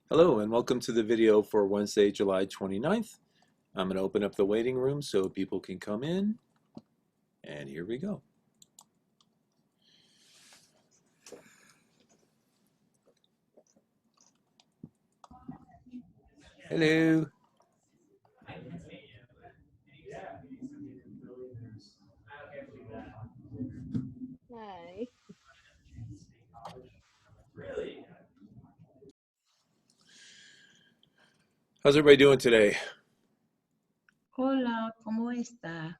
Hello and welcome to the video for Wednesday, July 29th. I'm going to open up the waiting room so people can come in. And here we go. Hello. Hi. How's everybody doing today? Hola, ¿cómo está?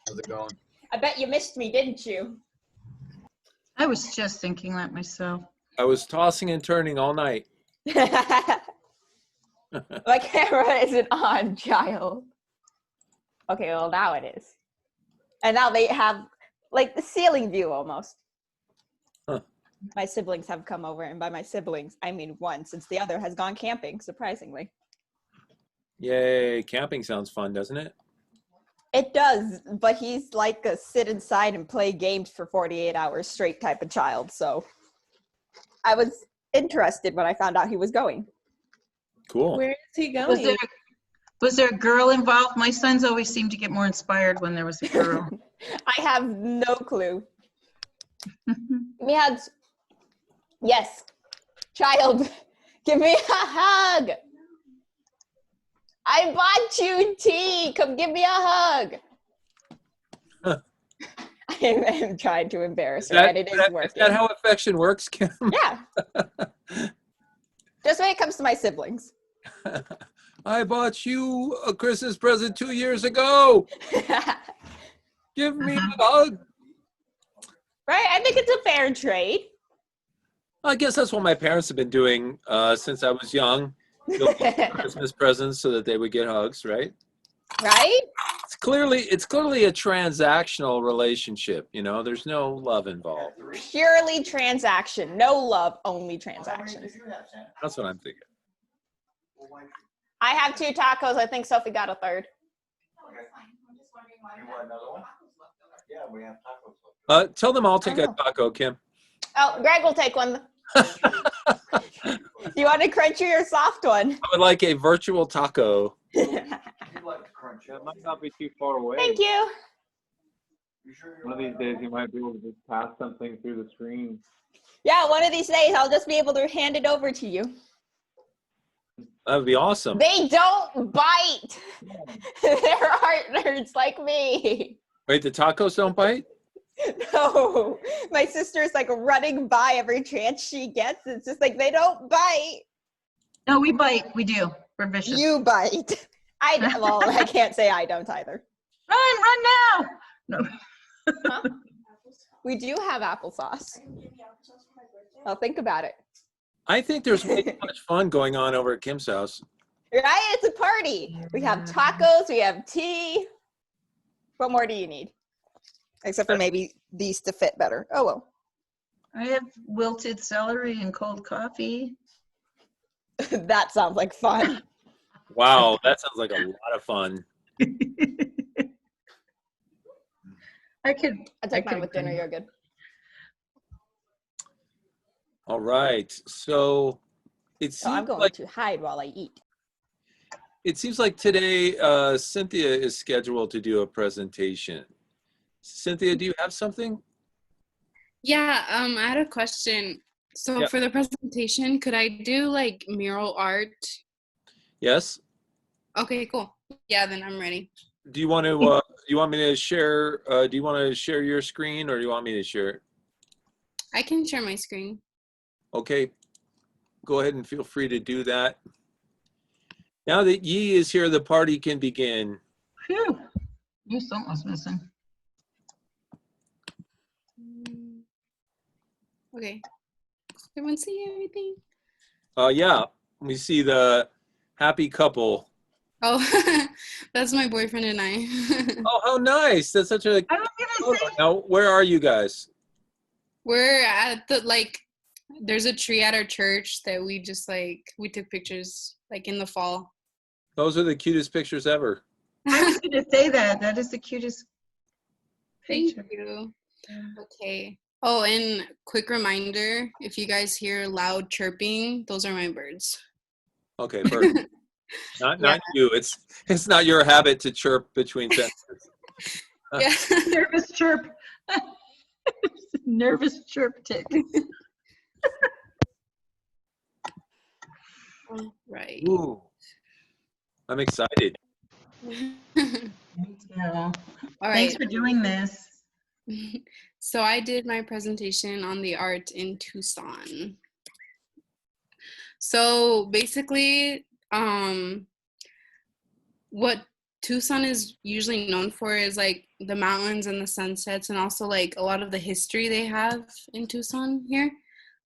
How's it going? I bet you missed me, didn't you? I was just thinking that myself. I was tossing and turning all night. My camera isn't on, child. Okay, well now it is. And now they have like the ceiling view almost. Huh. My siblings have come over, and by my siblings, I mean one, since the other has gone camping, surprisingly. Yay, camping sounds fun, doesn't it? It does, but he's like a sit inside and play games for 48 hours straight type of child, so I was interested when I found out he was going. Cool. Where is he Was going? there a girl involved? My sons always seem to get more inspired when there was a girl. I have no clue. We had, yes, child, give me a hug. I bought you tea. Come give me a hug. Huh. I am trying to embarrass her, and it is working. Is that how affection works, Kim? Yeah. Just when it comes to my siblings. I bought you a Christmas present 2 years ago. Give me a hug. Right? I think it's a fair trade. I guess that's what my parents have been doing since I was young. Right? Christmas presents so that they would get hugs, right? Right? It's clearly a transactional relationship, you know, there's no love involved. Purely transaction. No love, only transactions. That's what I'm thinking. I have 2 tacos. I think Sophie got a third. Tell them I'll take a taco, Kim. Oh, Greg will take one. You want a crunchy or soft one? I would like a virtual taco. Thank That might not be too far away. you. One of these days you might be able to just pass something through the screen. Yeah, one of these days I'll just be able to hand it over to you. That would be awesome. They don't bite. They're art nerds like me. Wait, the tacos don't bite? No, my sister's like running by every chance she gets. It's just like they don't bite. No, we bite. We do. We're vicious. You bite. Well, I can't say I don't either. Run now. No. Huh? We do have applesauce. I'll think about it. I think there's way too much fun going on over at Kim's house. Right? It's a party. We have tacos. We have tea. What more do you need? Except for maybe these to fit better. Oh, well. I have wilted celery and cold coffee. That sounds like fun. Wow, that sounds like a lot of fun. I could. I'll take I mine with dinner. You're good. All right, so it So I'm seems going like to hide while I eat. today Cynthia is scheduled to do a presentation. Cynthia, do you have something? Yeah, I had a question. So Yeah. for the presentation, could I do like mural art? Yes. Okay, cool. Yeah, then I'm ready. Do you want to? Do you want me to share? Do you want to share your screen, or do you want me to share it? I can share my screen. Okay. Go ahead and feel free to do that. Now that Yi is here, the party can begin. Phew. Knew something was missing. Okay. Everyone see everything? Yeah, we see the happy couple. Oh, that's my boyfriend and I. Oh, how nice! That's such a. I was gonna say. Now, where are you guys? We're at the there's a tree at our church that we just we took pictures like in the fall. Those are the cutest pictures ever. I was gonna say that. That is the cutest Thank picture. you. Okay. Oh, and quick reminder, if you guys hear loud chirping, those are my birds. Okay, perfect. Not Yeah. you. It's not your habit to chirp between sentences. Yeah. Nervous chirp. Nervous chirp tick. All right. Ooh, I'm excited. Me too. All Thanks right. for doing this. So I did my presentation on the art in Tucson. So basically, what Tucson is usually known for is like the mountains and the sunsets, and also like a lot of the history they have in Tucson here.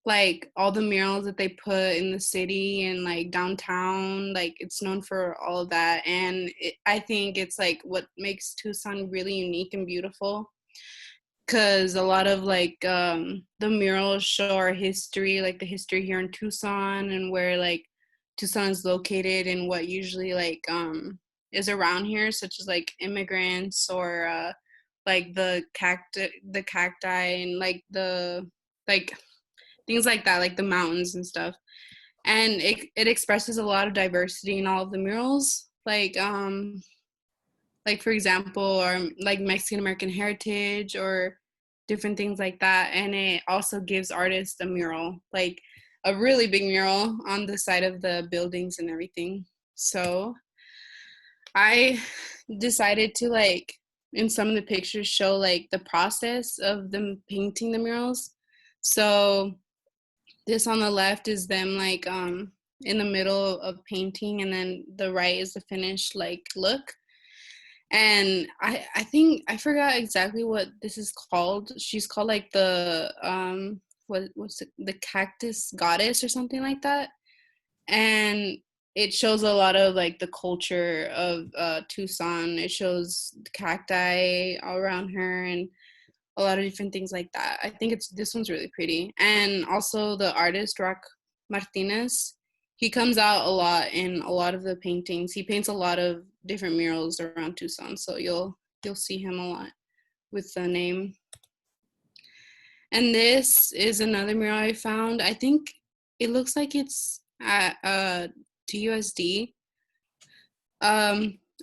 Like all the murals that they put in the city and like downtown, like it's known for all of that. And I think it's like what makes Tucson really unique and beautiful, because a lot of like the murals show our history, like the history here in Tucson and where like Tucson is located and what usually like is around here, such as like immigrants or like the cacti and like the like things like that, like the mountains and stuff. And it expresses a lot of diversity in all of the murals, like for example, or like Mexican American heritage or different things like that. And it also gives artists a mural, like a really big mural on the side of the buildings and everything. So I decided to like in some of the pictures show like the process of them painting the murals. So this on the left is them like in the middle of painting, and then the right is the finished like look. And I think I forgot exactly what this is called. She's called like the what's it, the cactus goddess or something like that. And it shows a lot of like the culture of Tucson. It shows the cacti all around her and a lot of different things like that. I think this one's really pretty. And also the artist Rock Martinez, he comes out a lot in a lot of the paintings. He paints a lot of different murals around Tucson, so you'll see him a lot with the name. And this is another mural I found. I think it looks like it's at TUSD.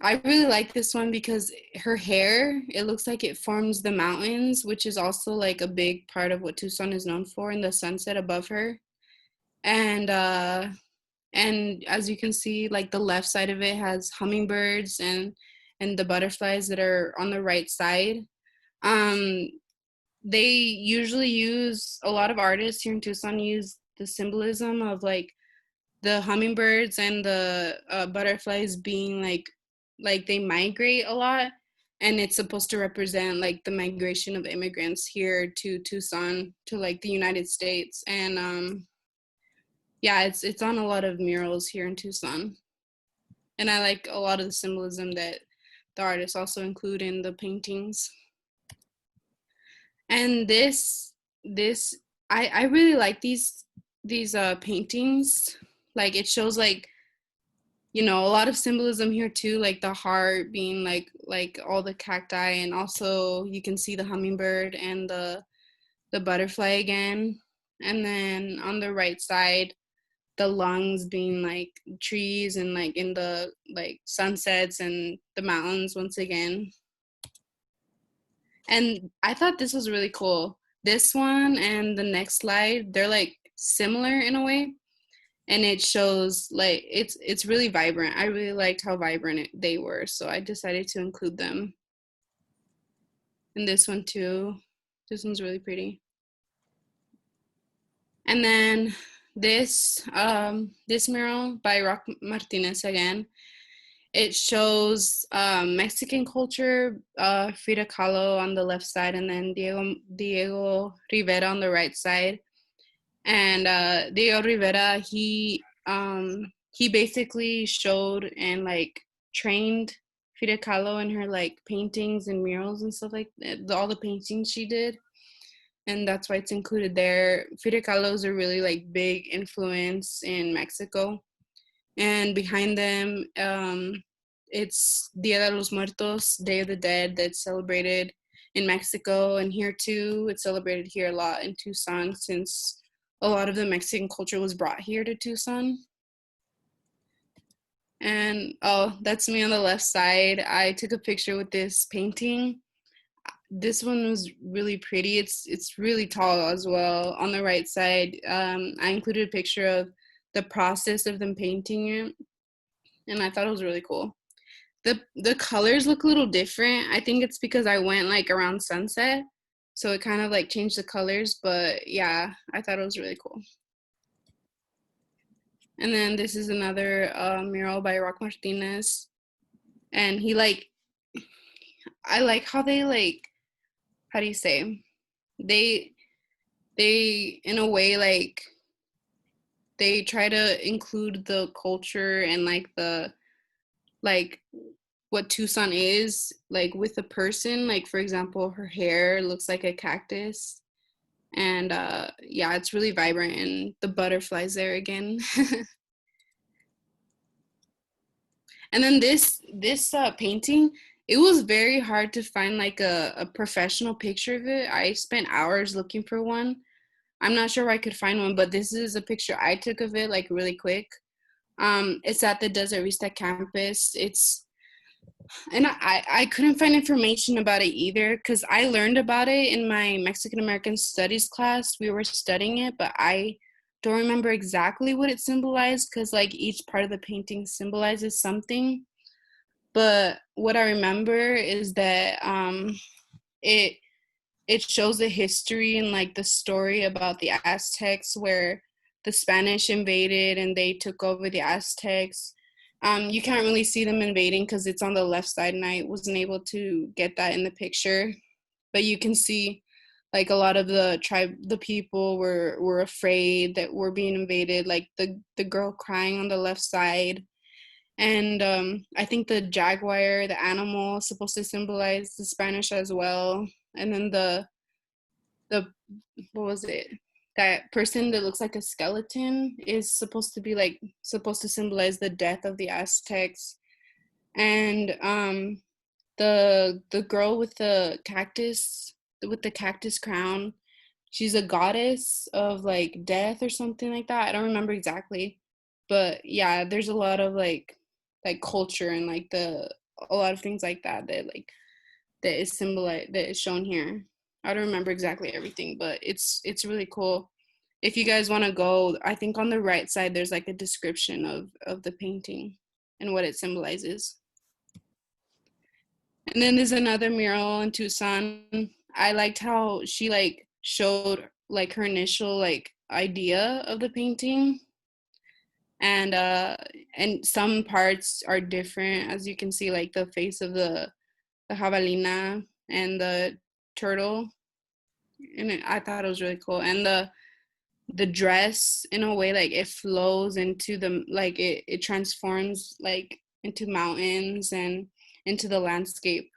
I really like this one because her hair, it looks like it forms the mountains, which is also like a big part of what Tucson is known for, in the sunset above her. And as you can see, like the left side of it has hummingbirds and the butterflies that are on the right side. They usually use, a lot of artists here in Tucson use the symbolism of like the hummingbirds and the butterflies being like they migrate a lot, and it's supposed to represent like the migration of immigrants here to Tucson, to like the United States. And yeah, it's on a lot of murals here in Tucson, and I like a lot of the symbolism that the artists also include in the paintings. And this I really like these paintings. Like it shows like, you know, a lot of symbolism here too, like the heart being like all the cacti, and also you can see the hummingbird and the butterfly again. And then on the right side, the lungs being like trees and like in the like sunsets and the mountains once again. And I thought this was really cool. This one and the next slide, they're like similar in a way. And it shows like it's really vibrant. I really liked how vibrant they were, so I decided to include them. And this one too. This one's really pretty. And then this mural by Rock Martinez again. It shows Mexican culture, Frida Kahlo on the left side, and then Diego Rivera on the right side. And Diego Rivera, he basically showed and like trained Frida Kahlo in her like paintings and murals and stuff like that, all the paintings she did. And that's why it's included there. Frida Kahlo is a really like big influence in Mexico. And behind them, it's Dia de los Muertos, Day of the Dead, that's celebrated in Mexico. And here too, it's celebrated here a lot in Tucson, since a lot of the Mexican culture was brought here to Tucson. And oh, that's me on the left side. I took a picture with this painting. This one was really pretty. It's really tall as well. On the right side, I included a picture of the process of them painting it, and I thought it was really cool. The colors look a little different. I think it's because I went like around sunset, so it kind of like changed the colors. But yeah, I thought it was really cool. And then this is another mural by Rock Martinez, and he like, I like how they like, how do you say, they in a way like they try to include the culture and like the like what Tucson is like with a person. Like for example, her hair looks like a cactus, and yeah, it's really vibrant, and the butterflies there again. And then this painting, it was very hard to find like a professional picture of it. I spent hours looking for one. I'm not sure where I could find one, but this is a picture I took of it like really quick. It's at the Desert Vista campus. And I couldn't find information about it either because I learned about it in my Mexican American Studies class. We were studying it, but I don't remember exactly what it symbolized because like each part of the painting symbolizes something. But what I remember is that it shows the history and like the story about the Aztecs where the Spanish invaded and they took over the Aztecs. You can't really see them invading because it's on the left side and I wasn't able to get that in the picture. But you can see like a lot of the people were afraid that we're being invaded, like the girl crying on the left side. And I think the jaguar, the animal, is supposed to symbolize the Spanish as well. And then the what was it? That person that looks like a skeleton is supposed to be like supposed to symbolize the death of the Aztecs. And the girl with the cactus crown, she's a goddess of like death or something like that. I don't remember exactly. But yeah, there's a lot of like culture and like a lot of things like that that is symbolized, that is shown here. I don't remember exactly everything, but it's really cool. If you guys want to go, I think on the right side there's like a description of the painting and what it symbolizes. And then there's another mural in Tucson. I liked how she like showed like her initial like idea of the painting, and some parts are different, as you can see, like the face of the jabalina and the turtle, and I thought it was really cool. And the dress, in a way, like it flows into the like it transforms like into mountains and into the landscape.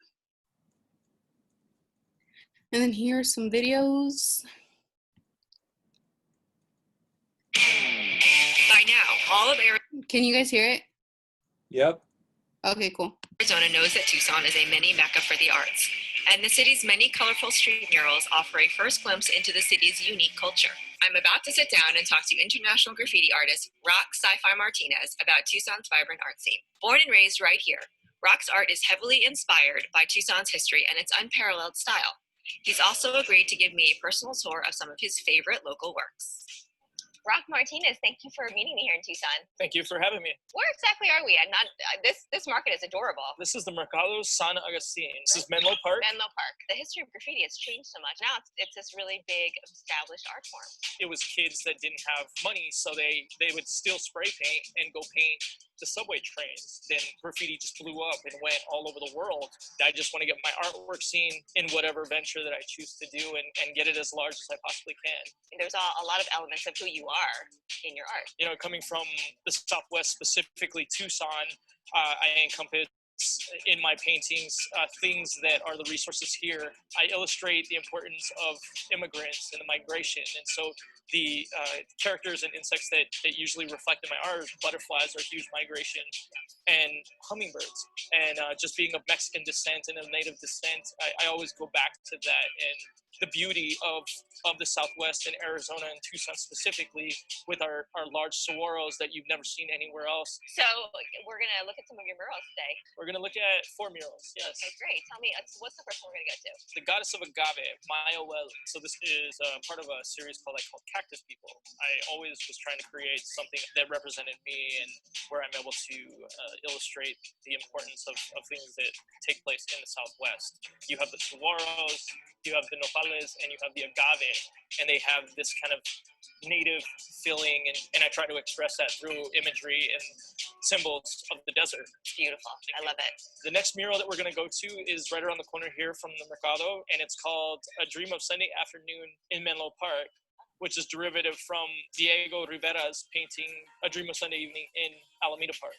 And then here are some videos. By now, all of Can you guys hear it? Yep. Okay, cool. Arizona knows that Tucson is a mini mecca for the arts, and the city's many colorful street murals offer a first glimpse into the city's unique culture. I'm about to sit down and talk to international graffiti artist Rock Sci-Fi Martinez about Tucson's vibrant art scene. Born and raised right here, Rock's art is heavily inspired by Tucson's history and its unparalleled style. He's also agreed to give me a personal tour of some of his favorite local works. Rock Martinez, thank you for meeting me here in Tucson. Thank you for having me. Where exactly are we? I'm not. This market is adorable. This is the Mercado San Agustin. This is Menlo Park. Menlo Park. The history of graffiti has changed so much. Now it's this really big established art form. It was kids that didn't have money, so they would still spray paint and go paint the subway trains. Then graffiti just blew up and went all over the world. I just want to get my artwork seen in whatever venture that I choose to do and get it as large as I possibly can. There's a lot of elements of who you are in your art. You know, coming from the Southwest, specifically Tucson, I encompass in my paintings things that are the resources here. I illustrate the importance of immigrants and the migration. And so the characters and insects that usually reflect in my art, butterflies are huge migration, and hummingbirds. And just being of Mexican descent and of native descent, I always go back to that and the beauty of the Southwest and Arizona and Tucson specifically with our large saguaros that you've never seen anywhere else. So we're going to look at some of your murals today. We're going to look at 4 murals, yes. Okay, great. Tell me, what's the first one we're going to go to? The goddess of agave, Maya Well. So this is part of a series called Cactus People. I always was trying to create something that represented me and where I'm able to illustrate the importance of things that take place in the Southwest. You have the saguaros, you have the nopales, and you have the agave, and they have this kind of native feeling, and I try to express that through imagery and symbols of the desert. It's beautiful. I love it. The next mural that we're going to go to is right around the corner here from the Mercado, and it's called A Dream of Sunday Afternoon in Menlo Park, which is derivative from Diego Rivera's painting A Dream of Sunday Evening in Alameda Park.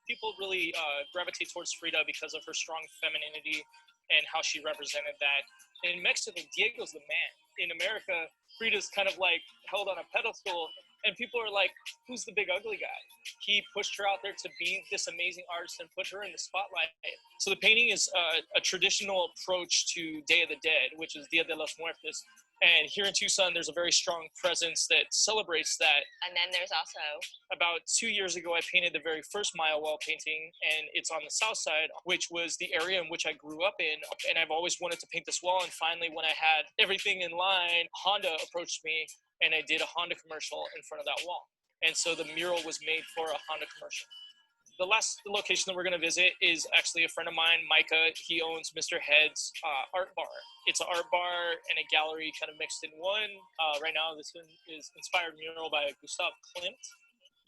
People really gravitate towards Frida because of her strong femininity and how she represented that. In Mexico, Diego's the man. In America, Frida's kind of like held on a pedestal, and people are like, who's the big ugly guy? He pushed her out there to be this amazing artist and put her in the spotlight. So the painting is a traditional approach to Day of the Dead, which is Dia de los Muertos. And here in Tucson, there's a very strong presence that celebrates that. And then there's also... About 2 years ago, I painted the very first Maya Well painting, and it's on the south side, which was the area in which I grew up in. And I've always wanted to paint this wall. And finally, when I had everything in line, Honda approached me, and I did a Honda commercial in front of that wall. And so the mural was made for a Honda commercial. The last location that we're going to visit is actually a friend of mine, Micah. He owns Mr. Head's Art Bar. It's an art bar and a gallery kind of mixed in one. Right now, this one is inspired mural by Gustav Klimt.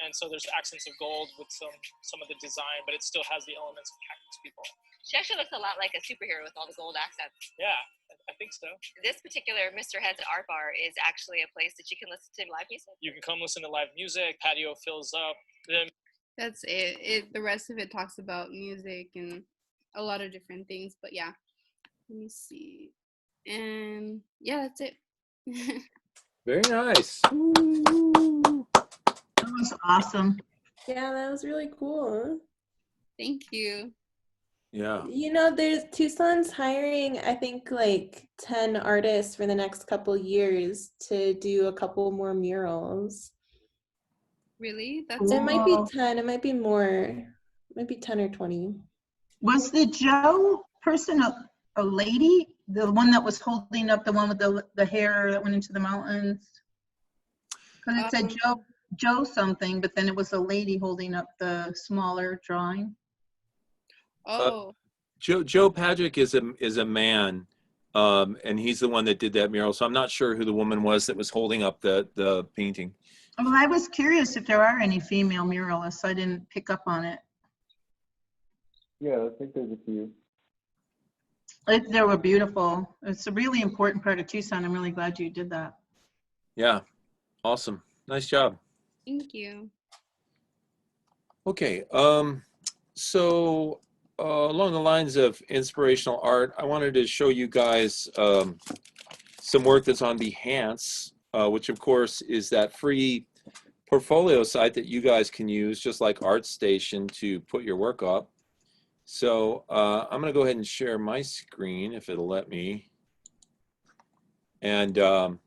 And so there's accents of gold with some of the design, but it still has the elements of Cactus People. She actually looks a lot like a superhero with all the gold accents. Yeah, I think so. This particular Mr. Head's Art Bar is actually a place that you can listen to live music. You can come listen to live music. Patio fills up. That's it. The rest of it talks about music and a lot of different things. But yeah, let me see. And yeah, that's it. Very nice. That was awesome. Yeah, that was really cool. Thank you. Yeah. You know, there's Tucson's hiring, I think, like 10 artists for the next couple years to do a couple more murals. Really? That's It might be Wow. 10, it might be more. It might be 10 or 20. Was the Joe person a lady? The one that was holding up, the one with the hair that went into the mountains? Because it said Joe something, but then it was a lady holding up the smaller drawing. oh. Joe Pagic is a man, and he's the one that did that mural. So I'm not sure who the woman was that was holding up the painting. Well, I was curious if there are any female muralists. I didn't pick up on it. Yeah, I think there's a few. They were beautiful. It's a really important part of Tucson. I'm really glad you did that. Yeah. Awesome. Nice job. Thank you. Okay. So along the lines of inspirational art, I wanted to show you guys some work that's on Behance, which of course is that free portfolio site that you guys can use, just like ArtStation, to put your work up. So I'm going to go ahead and share my screen if it'll let me. And I'm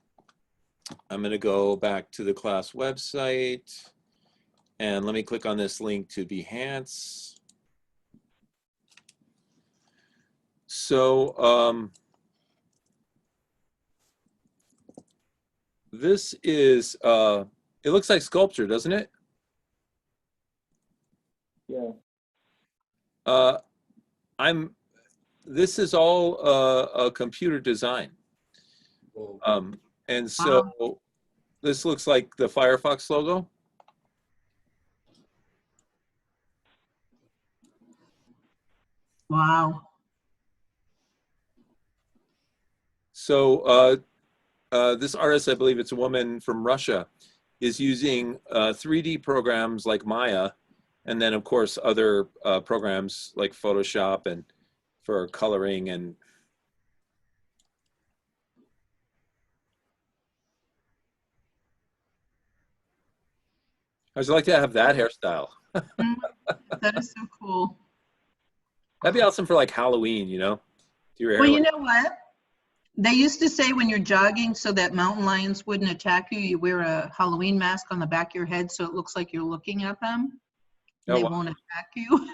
going to go back to the class website. And let me click on this link to Behance. So this is, it looks like sculpture, doesn't it? Yeah. This is all a computer design. And so this looks like the Firefox logo. Wow. So this artist, I believe it's a woman from Russia, is using 3D programs like Maya, and then of course other programs like Photoshop and for coloring and how'd you like to have that hairstyle? That is so cool. That'd be awesome for like Halloween, you know? Do your hair Well, you like- know what? They used to say when you're jogging, so that mountain lions wouldn't attack you, you wear a Halloween mask on the back of your head so it looks like you're looking at them. Oh, They wow. won't attack you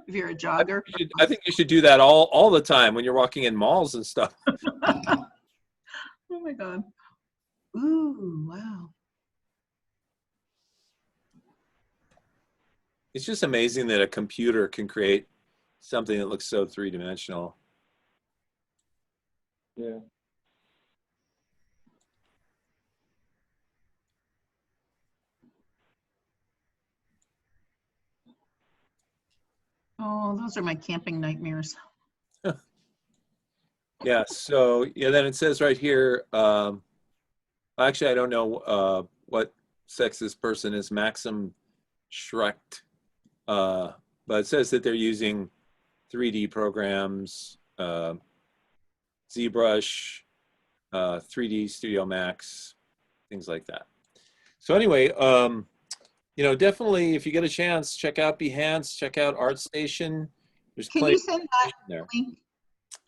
if you're a jogger. I think you should do that all the time when you're walking in malls and stuff. Oh my God. Ooh, wow. It's just amazing that a computer can create something that looks so three-dimensional. Yeah. Oh, those are my camping nightmares. Yeah, so yeah, then it says right here, actually I don't know what sex this person is, Maxim Schrecht, but it says that they're using 3D programs, ZBrush, 3D Studio Max, things like that. So anyway, you know, definitely if you get a chance, check out Behance, check out ArtStation. There's Can plenty you of send that information there. link?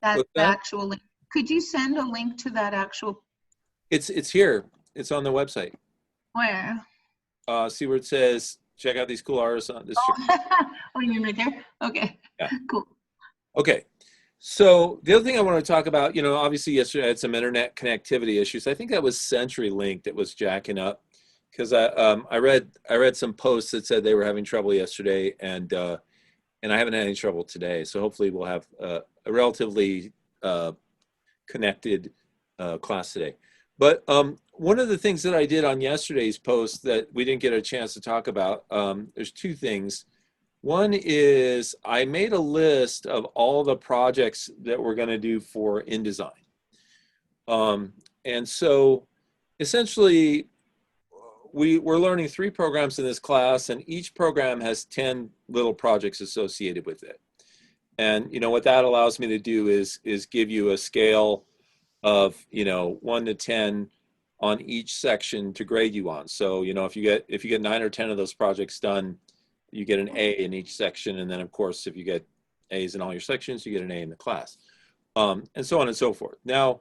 That What's that? actual link? Could you send a link to that actual, It's here. It's on the website. where? See where it says, check out these cool artists on this. Oh, you mean right there? Okay, Yeah. cool. Okay. So the other thing I want to talk about, you know, obviously yesterday I had some internet connectivity issues. I think that was CenturyLink that was jacking up because I read some posts that said they were having trouble yesterday, and I haven't had any trouble today. So hopefully we'll have a relatively connected class today. But one of the things that I did on yesterday's post that we didn't get a chance to talk about, there's two things. One is I made a list of all the projects that we're going to do for InDesign. And so essentially we're learning 3 programs in this class, and each program has 10 little projects associated with it. And you know what that allows me to do is give you a scale of, you know, 1 to 10 on each section to grade you on. So, you know, if you get 9 or 10 of those projects done, you get an A in each section. And then of course, if you get A's in all your sections, you get an A in the class, and so on and so forth. Now,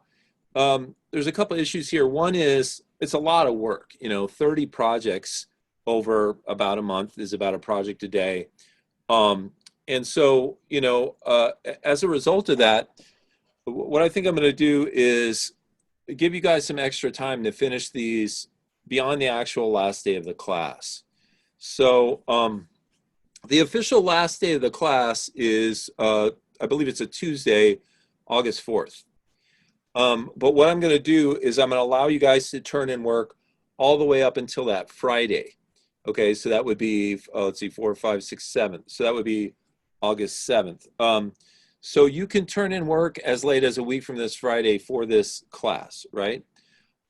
there's a couple of issues here. One is it's a lot of work, you know, 30 projects over about a month is about a project a day. And so, you know, as a result of that, what I think I'm going to do is give you guys some extra time to finish these beyond the actual last day of the class. So the official last day of the class is, I believe it's a Tuesday, August 4th. But what I'm going to do is I'm going to allow you guys to turn in work all the way up until that Friday. Okay, so that would be, let's see, 4, 5, 6, 7. So that would be August 7th. So you can turn in work as late as a week from this Friday for this class, right?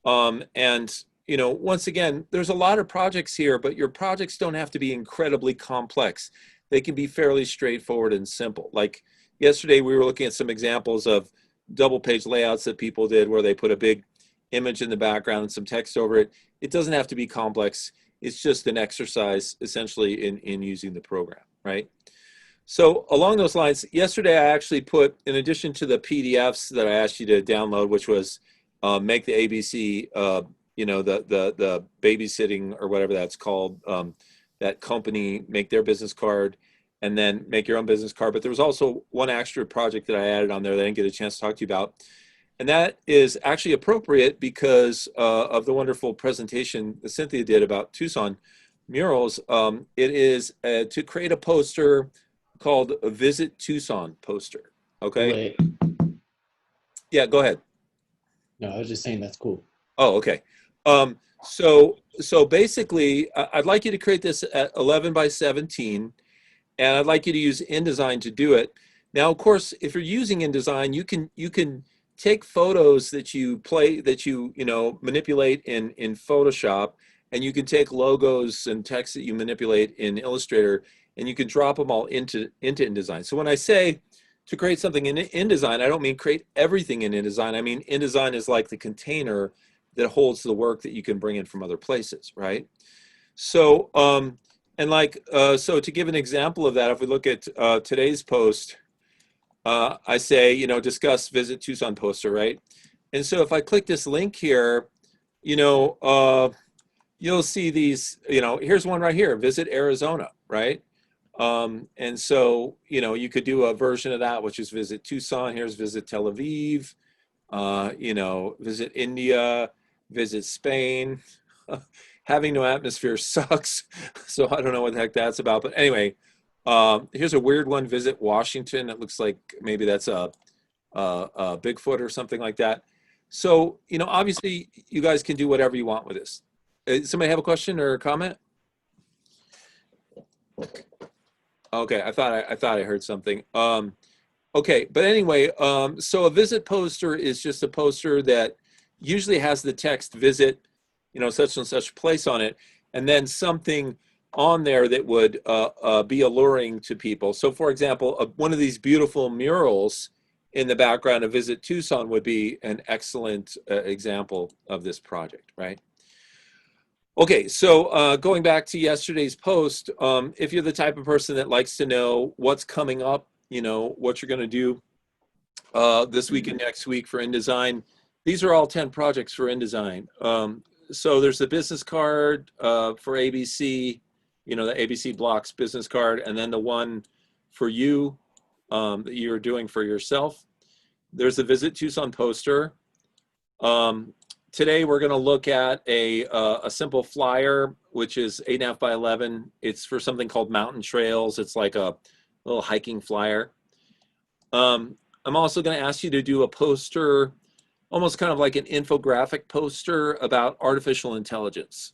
And, you know, once again, there's a lot of projects here, but your projects don't have to be incredibly complex. They can be fairly straightforward and simple. Like yesterday, we were looking at some examples of double page layouts that people did where they put a big image in the background and some text over it. It doesn't have to be complex. It's just an exercise essentially in using the program, right? So along those lines, yesterday I actually put, in addition to the PDFs that I asked you to download, which was make the ABC, you know, the babysitting or whatever that's called, that company make their business card and then make your own business card. But there was also one extra project that I added on there that I didn't get a chance to talk to you about. And that is actually appropriate because of the wonderful presentation that Cynthia did about Tucson murals. It is to create a poster called a Visit Tucson poster. Okay. Wait, Yeah, go ahead. no, I was just saying that's cool. Oh, okay. So basically, I'd like you to create this at 11 by 17, and I'd like you to use InDesign to do it. Now, of course, if you're using InDesign, you can take photos that you manipulate in Photoshop, and you can take logos and text that you manipulate in Illustrator, and you can drop them all into InDesign. So when I say to create something in InDesign, I don't mean create everything in InDesign. I mean InDesign is like the container that holds the work that you can bring in from other places, right? So, so to give an example of that, if we look at today's post, I say, you know, discuss visit Tucson poster, right? And so if I click this link here, you know, you'll see these, you know, here's one right here, visit Arizona, right? And so, you know, you could do a version of that, which is visit Tucson. Here's visit Tel Aviv, you know, visit India, visit Spain. Having no atmosphere sucks. So I don't know what the heck that's about. But anyway, here's a weird one, visit Washington. It looks like maybe that's a Bigfoot or something like that. So, you know, obviously you guys can do whatever you want with this. Somebody have a question or a comment? Okay, I thought I heard something. Okay, but anyway, so a visit poster is just a poster that usually has the text visit, you know, such and such place on it, and then something on there that would be alluring to people. So for example, one of these beautiful murals in the background of Visit Tucson would be an excellent example of this project, right? Okay, so going back to yesterday's post, if you're the type of person that likes to know what's coming up, you know, what you're going to do this week and next week for InDesign, these are all 10 projects for InDesign. So there's the business card for ABC, you know, the ABC Blocks business card, and then the one for you that you're doing for yourself. There's the Visit Tucson poster. Today we're going to look at a simple flyer, which is 8.5 by 11. It's for something called Mountain Trails. It's like a little hiking flyer. I'm also going to ask you to do a poster, almost kind of like an infographic poster about artificial intelligence.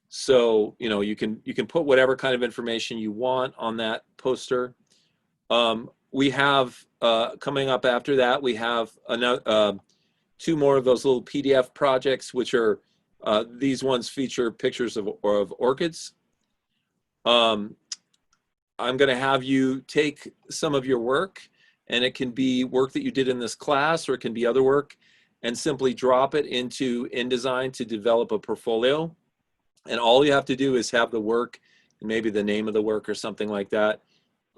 So, you know, you can put whatever kind of information you want on that poster. We have coming up after that, we have another 2 more of those little PDF projects, which are these ones feature pictures of orchids. I'm going to have you take some of your work, and it can be work that you did in this class, or it can be other work, and simply drop it into InDesign to develop a portfolio. And all you have to do is have the work, and maybe the name of the work or something like that.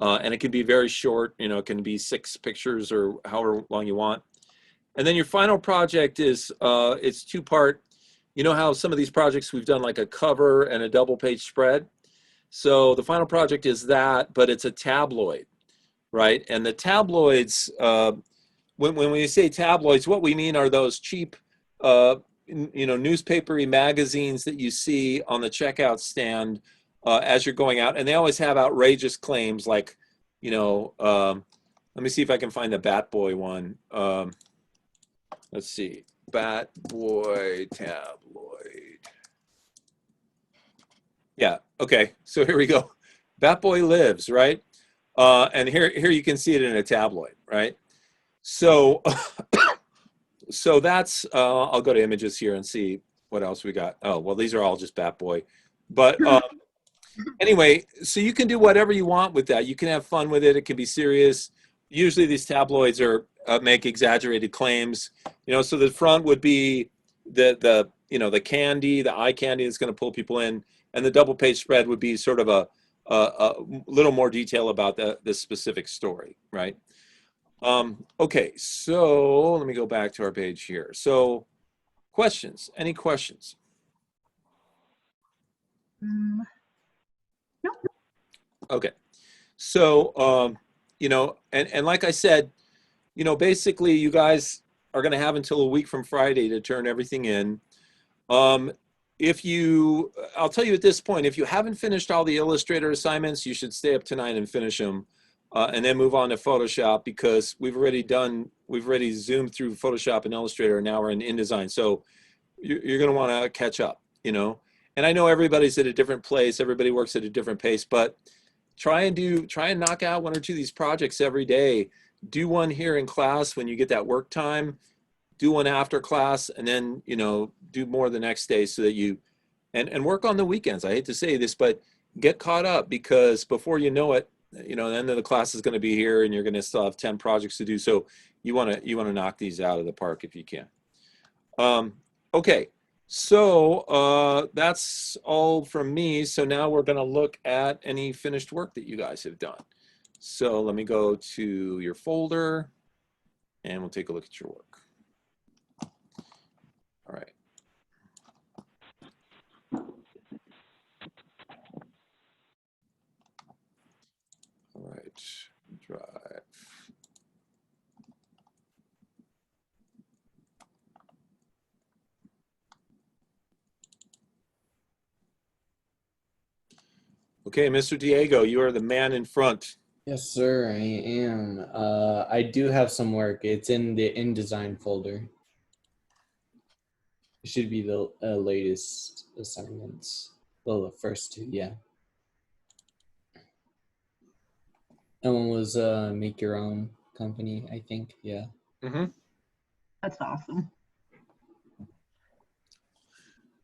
And it can be very short, you know, it can be 6 pictures or however long you want. And then your final project is, it's 2-part. You know how some of these projects we've done like a cover and a double page spread? So the final project is that, but it's a tabloid, right? And the tabloids, when we say tabloids, what we mean are those cheap, you know, newspapery magazines that you see on the checkout stand as you're going out. And they always have outrageous claims like, you know, let me see if I can find the Bat Boy one. Let's see, Bat Boy tabloid. Yeah, okay, so here we go. Bat Boy Lives, right? And here you can see it in a tabloid, right? So, so that's, I'll go to images here and see what else we got. Oh, well, these are all just Bat Boy. But anyway, so you can do whatever you want with that. You can have fun with it. It can be serious. Usually these tabloids are make exaggerated claims. You know, so the front would be the you know, the candy, the eye candy that's going to pull people in, and the double page spread would be sort of a little more detail about the specific story, right? Okay, so let me go back to our page here. So questions, any questions? No. Okay, so you know, and like I said, you know, basically you guys are going to have until a week from Friday to turn everything in. If you, I'll tell you at this point, if you haven't finished all the Illustrator assignments, you should stay up tonight and finish them, and then move on to Photoshop, because we've already zoomed through Photoshop and Illustrator, and now we're in InDesign. So you're going to want to catch up, you know. And I know everybody's at a different place, everybody works at a different pace, but try and knock out 1 or 2 of these projects every day. Do one here in class when you get that work time, do one after class, and then, you know, do more the next day, so that you, and work on the weekends. I hate to say this, but get caught up, because before you know it, you know, the end of the class is going to be here, and you're going to still have 10 projects to do. So you want to knock these out of the park if you can. Okay, so that's all from me. So now we're going to look at any finished work that you guys have done. So let me go to your folder and we'll take a look at your work. All right. All right, drive. Okay, Mr. Diego, you are the man in front. Yes, sir, I am. I do have some work. It's in the InDesign folder. It should be the latest assignments. Well, the first two, yeah. That one was make your own company, I think. Yeah. Mm-hmm. That's awesome.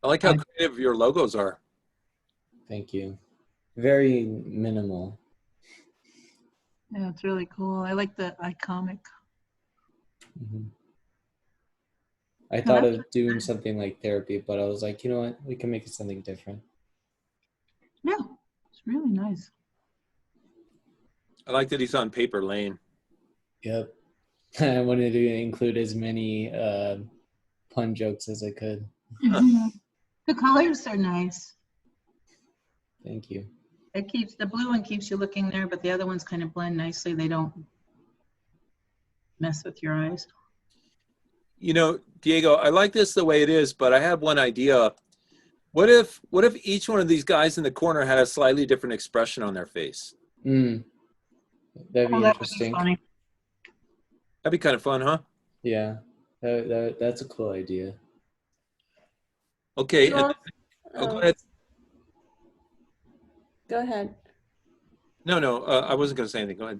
I like how creative your logos are. Thank you. Very minimal. Yeah, it's really cool. I like the iComic. Mhm. I thought of doing something like therapy, but I was like, you know what? We can make it something different. Yeah, it's really nice. I like that he's on paper lane. Yep. I wanted to include as many pun jokes as I could. The colors are nice. Thank you. It keeps the blue one keeps you looking there, but the other ones kind of blend nicely. They don't mess with your eyes. You know, Diego, I like this the way it is, but I have one idea. What if each one of these guys in the corner had a slightly different expression on their face? That'd be That would be interesting. funny. That'd be kind of fun, huh? Yeah, that's a cool idea. Okay. You also- Oh, go ahead. Go ahead. No, I wasn't going to say anything. Go ahead.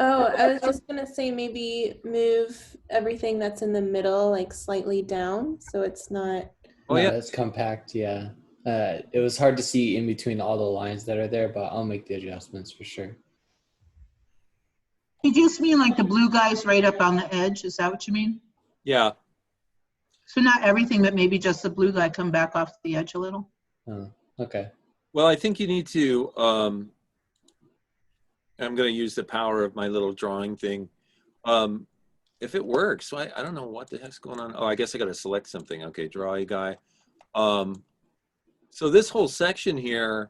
Oh, I was just gonna say maybe move everything that's in the middle like slightly down so it's not. Oh, No, yeah. it's compact. Yeah. It was hard to see in between all the lines that are there, but I'll make the adjustments for sure. You just mean like the blue guys right up on the edge? Is that what you mean? Yeah. So not everything, but maybe just the blue guy come back off the edge a little? Oh, okay. Well, I think you need to, I'm going to use the power of my little drawing thing. If it works, so I don't know what the heck's going on. Oh, I guess I got to select something. Okay, draw a guy. So this whole section here,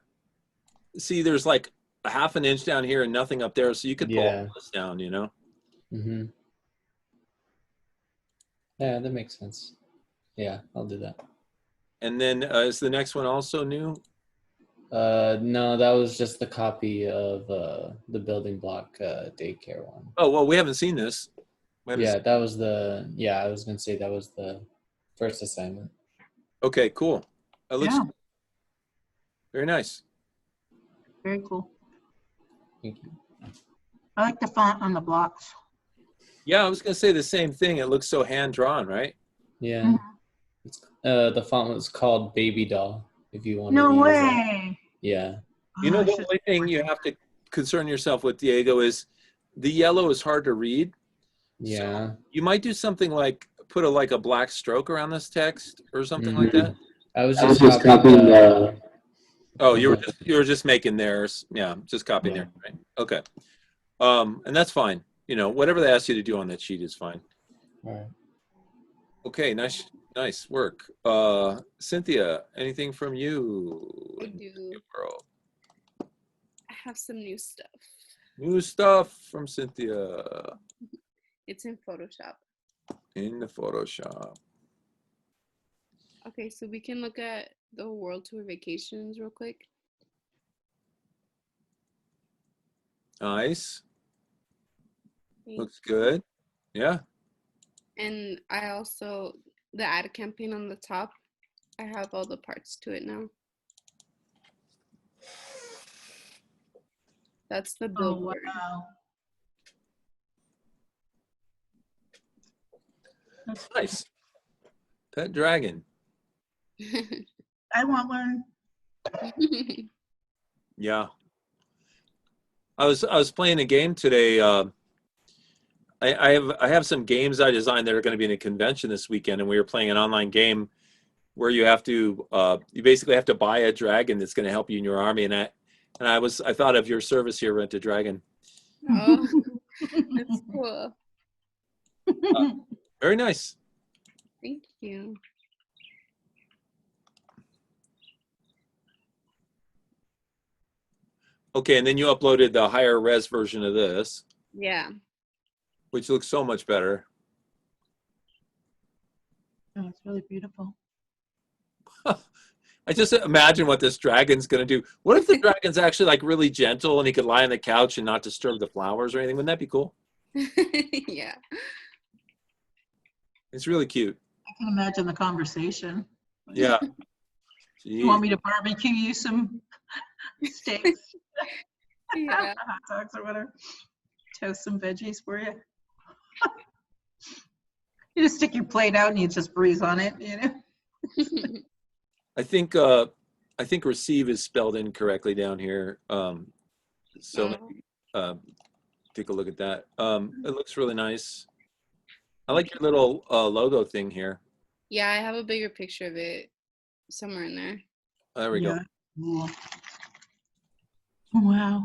see, there's like a half an inch down here and nothing up there. So you could pull Yeah. all this down, you know? Mm-hmm. Yeah, that makes sense. Yeah, I'll do that. And then is the next one also new? No, that was just the copy of the building block daycare one. Oh, well, we haven't seen this. We haven't Yeah, seen- that was the, yeah, I was gonna say that was the first assignment. Okay, cool. It looks Yeah. very nice. Very cool. Thank you. I like the font on the blocks. Yeah, I was going to say the same thing. It looks so hand-drawn, right? Yeah. Mhm. It's, the font was called Baby Doll, if you want No to use that. way. Yeah. You know, Oh, I the should- only thing you have to concern yourself with, Diego, is the yellow is hard to read. Yeah. You might do something like put a black stroke around this text or something like that. I was just copying the, Oh, you were just making theirs. Yeah, just copying Yeah. theirs, right? Okay. And that's fine. You know, whatever they ask you to do on that sheet is fine. all right. Okay, nice work. Cynthia, anything from you? I do. Girl. I have some new stuff. New stuff from Cynthia It's in Photoshop. in the Photoshop. Okay, so we can look at the World Tour vacations real quick. Nice. Thanks. Looks good. Yeah. And I also, the ad campaign on the top, I have all the parts to it now. That's the Oh, billboard. wow. That's Nice. Pet dragon. I want one. Yeah. I was playing a game today. I have some games I designed that are going to be in a convention this weekend, and we were playing an online game where you have to you basically have to buy a dragon that's going to help you in your army. And I thought of your service here, Rent a Dragon. Oh, that's cool. Very nice. Thank you. Okay, and then you uploaded the higher res version of this, Yeah. which looks so much better. Oh, it's really beautiful. I just imagine what this dragon's going to do. What if the dragon's actually like really gentle and he could lie on the couch and not disturb the flowers or anything? Wouldn't that be cool? Yeah. It's really cute. I can imagine the conversation. Yeah. You want me to barbecue you some steaks? Yeah. Hot dogs or whatever. Toast some veggies for you. You just stick your plate out and you just breeze on it, you know? I think receive is spelled incorrectly down here. So maybe, take a look at that. It looks really nice. I like your little logo thing here. Yeah, I have a bigger picture of it somewhere in there. There we go. Cool. Wow.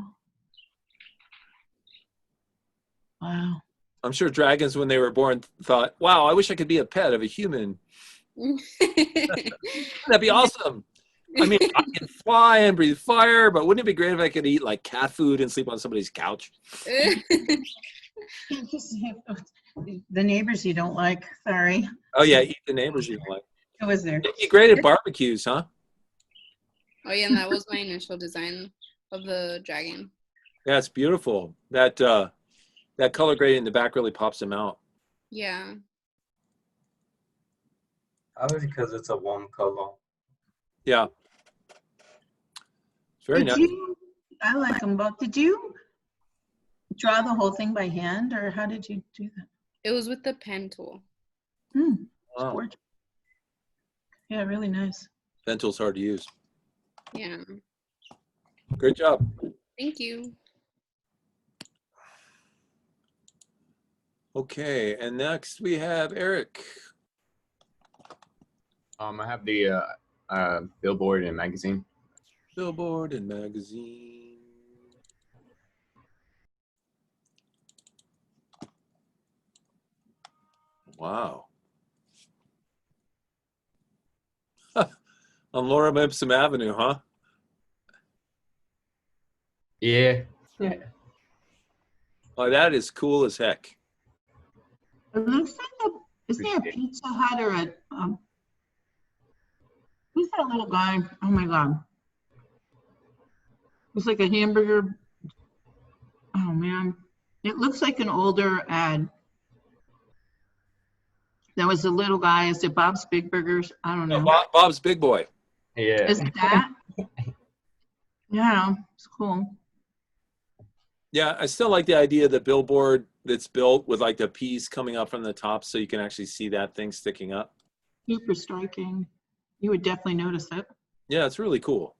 Wow. I'm sure dragons, when they were born, thought, wow, I wish I could be a pet of a human. That'd be awesome. I mean, I can fly and breathe fire, but wouldn't it be great if I could eat like cat food and sleep on somebody's couch? The neighbors you don't like, sorry. Oh yeah, eat the neighbors you don't like. Who was there? It'd be great at barbecues, huh? Oh yeah, and that was my initial design of the dragon. Yeah, it's beautiful. That color grading in the back really pops them out. Yeah. Probably because it's a warm color. Yeah. It's very nice. I like them both. Did you draw the whole thing by hand, or how did you do that? It was with the pen tool. Wow. Gorgeous. Yeah, really nice. Pen tool's hard to use. Yeah. Great job. Thank you. Okay, and next we have Eric. I have the billboard and magazine. Billboard and magazine. Wow. On Lorem Ipsum Avenue, huh? Yeah. Oh, that is cool as heck. It looks like isn't there a Pizza Hut or a who's that little guy? Oh my God. It's like a hamburger. Oh man. It looks like an older ad. That was the little guy. Is it Bob's Big Burgers? I don't know. Bob's Big Boy. Yeah. Is it that? Yeah, it's cool. Yeah, I still like the idea of the billboard that's built with like the P's coming up from the top so you can actually see that thing sticking up. Super striking. You would definitely notice it. Yeah, it's really cool.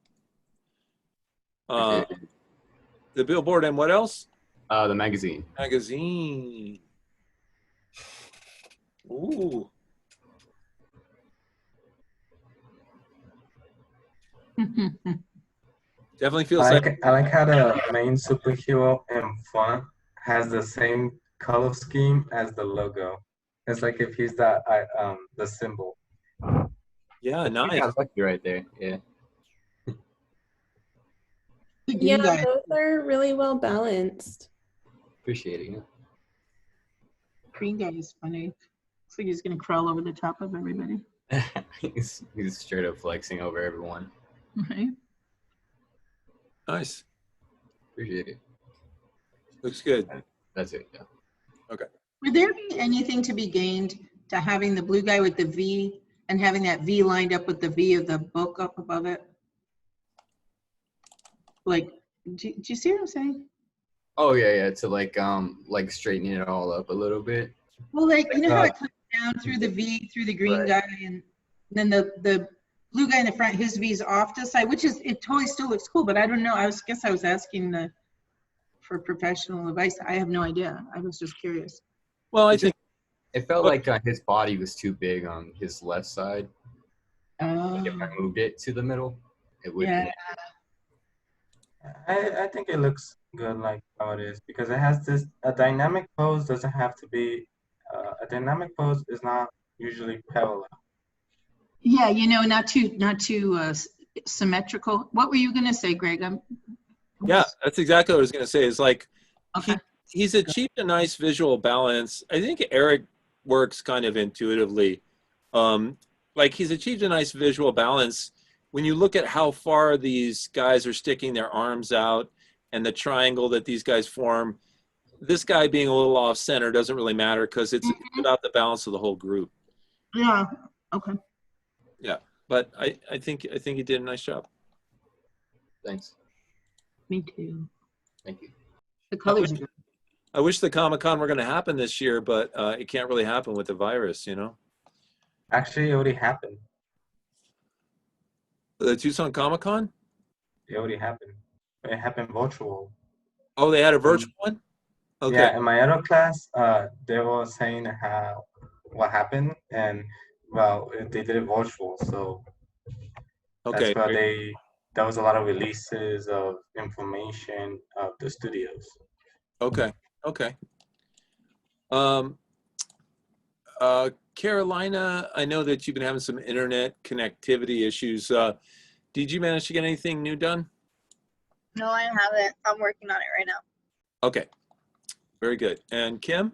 The billboard and what else? The magazine. Magazine. Ooh. Definitely feels like I like how the main superhero in front has the same color scheme as the logo. It's like if he's the symbol. yeah, nice. Yeah, lucky right there. Yeah. Yeah, those are really well balanced. Appreciate it. Green guy is funny. Looks like he's gonna crawl over the top of everybody. Yeah. he's straight up flexing over everyone. Right? Nice. Appreciate it. Looks good. That's it. Yeah. Okay. Would there be anything to be gained to having the blue guy with the V and having that V lined up with the V of the book up above it? Like, do you see what I'm saying? Oh yeah. To like straighten it all up a little bit. Well, like, you know how it comes down through the V, through the green guy, and then the blue guy in the front, his V's off to the side, which is, it totally still looks cool, but I don't know. I guess I was asking for professional advice. I have no idea. I was just curious. Well, I think it felt like his body was too big on his left side. Like if I moved it to the middle, it would. Yeah. I think it looks good like how it is because it has this a dynamic pose doesn't have to be a dynamic pose is not usually parallel. Yeah, you know, not too symmetrical. What were you gonna say, Greg? Yeah, that's exactly what I was going to say. Is like Okay. he's achieved a nice visual balance. I think Eric works kind of intuitively. Like he's achieved a nice visual balance. When you look at how far these guys are sticking their arms out and the triangle that these guys form, this guy being a little off center doesn't really matter because it's about the balance of the whole group. Yeah. Okay. Yeah, but I think he did a nice job. Thanks. Me too. Thank you. The colors are good. I wish the Comic-Con were going to happen this year, but it can't really happen with the virus, you know? Actually, it already happened. The Tucson Comic-Con? It already happened. It happened virtual. Oh, they had a virtual one? Okay. Yeah, in my other class, they were saying what happened, and well, they did it virtual, so Okay. that's why there was a lot of releases of information of the studios. Okay. Okay. Carolina, I know that you've been having some internet connectivity issues. Did you manage to get anything new done? No, I haven't. I'm working on it right now. Okay. Very good. And Kim,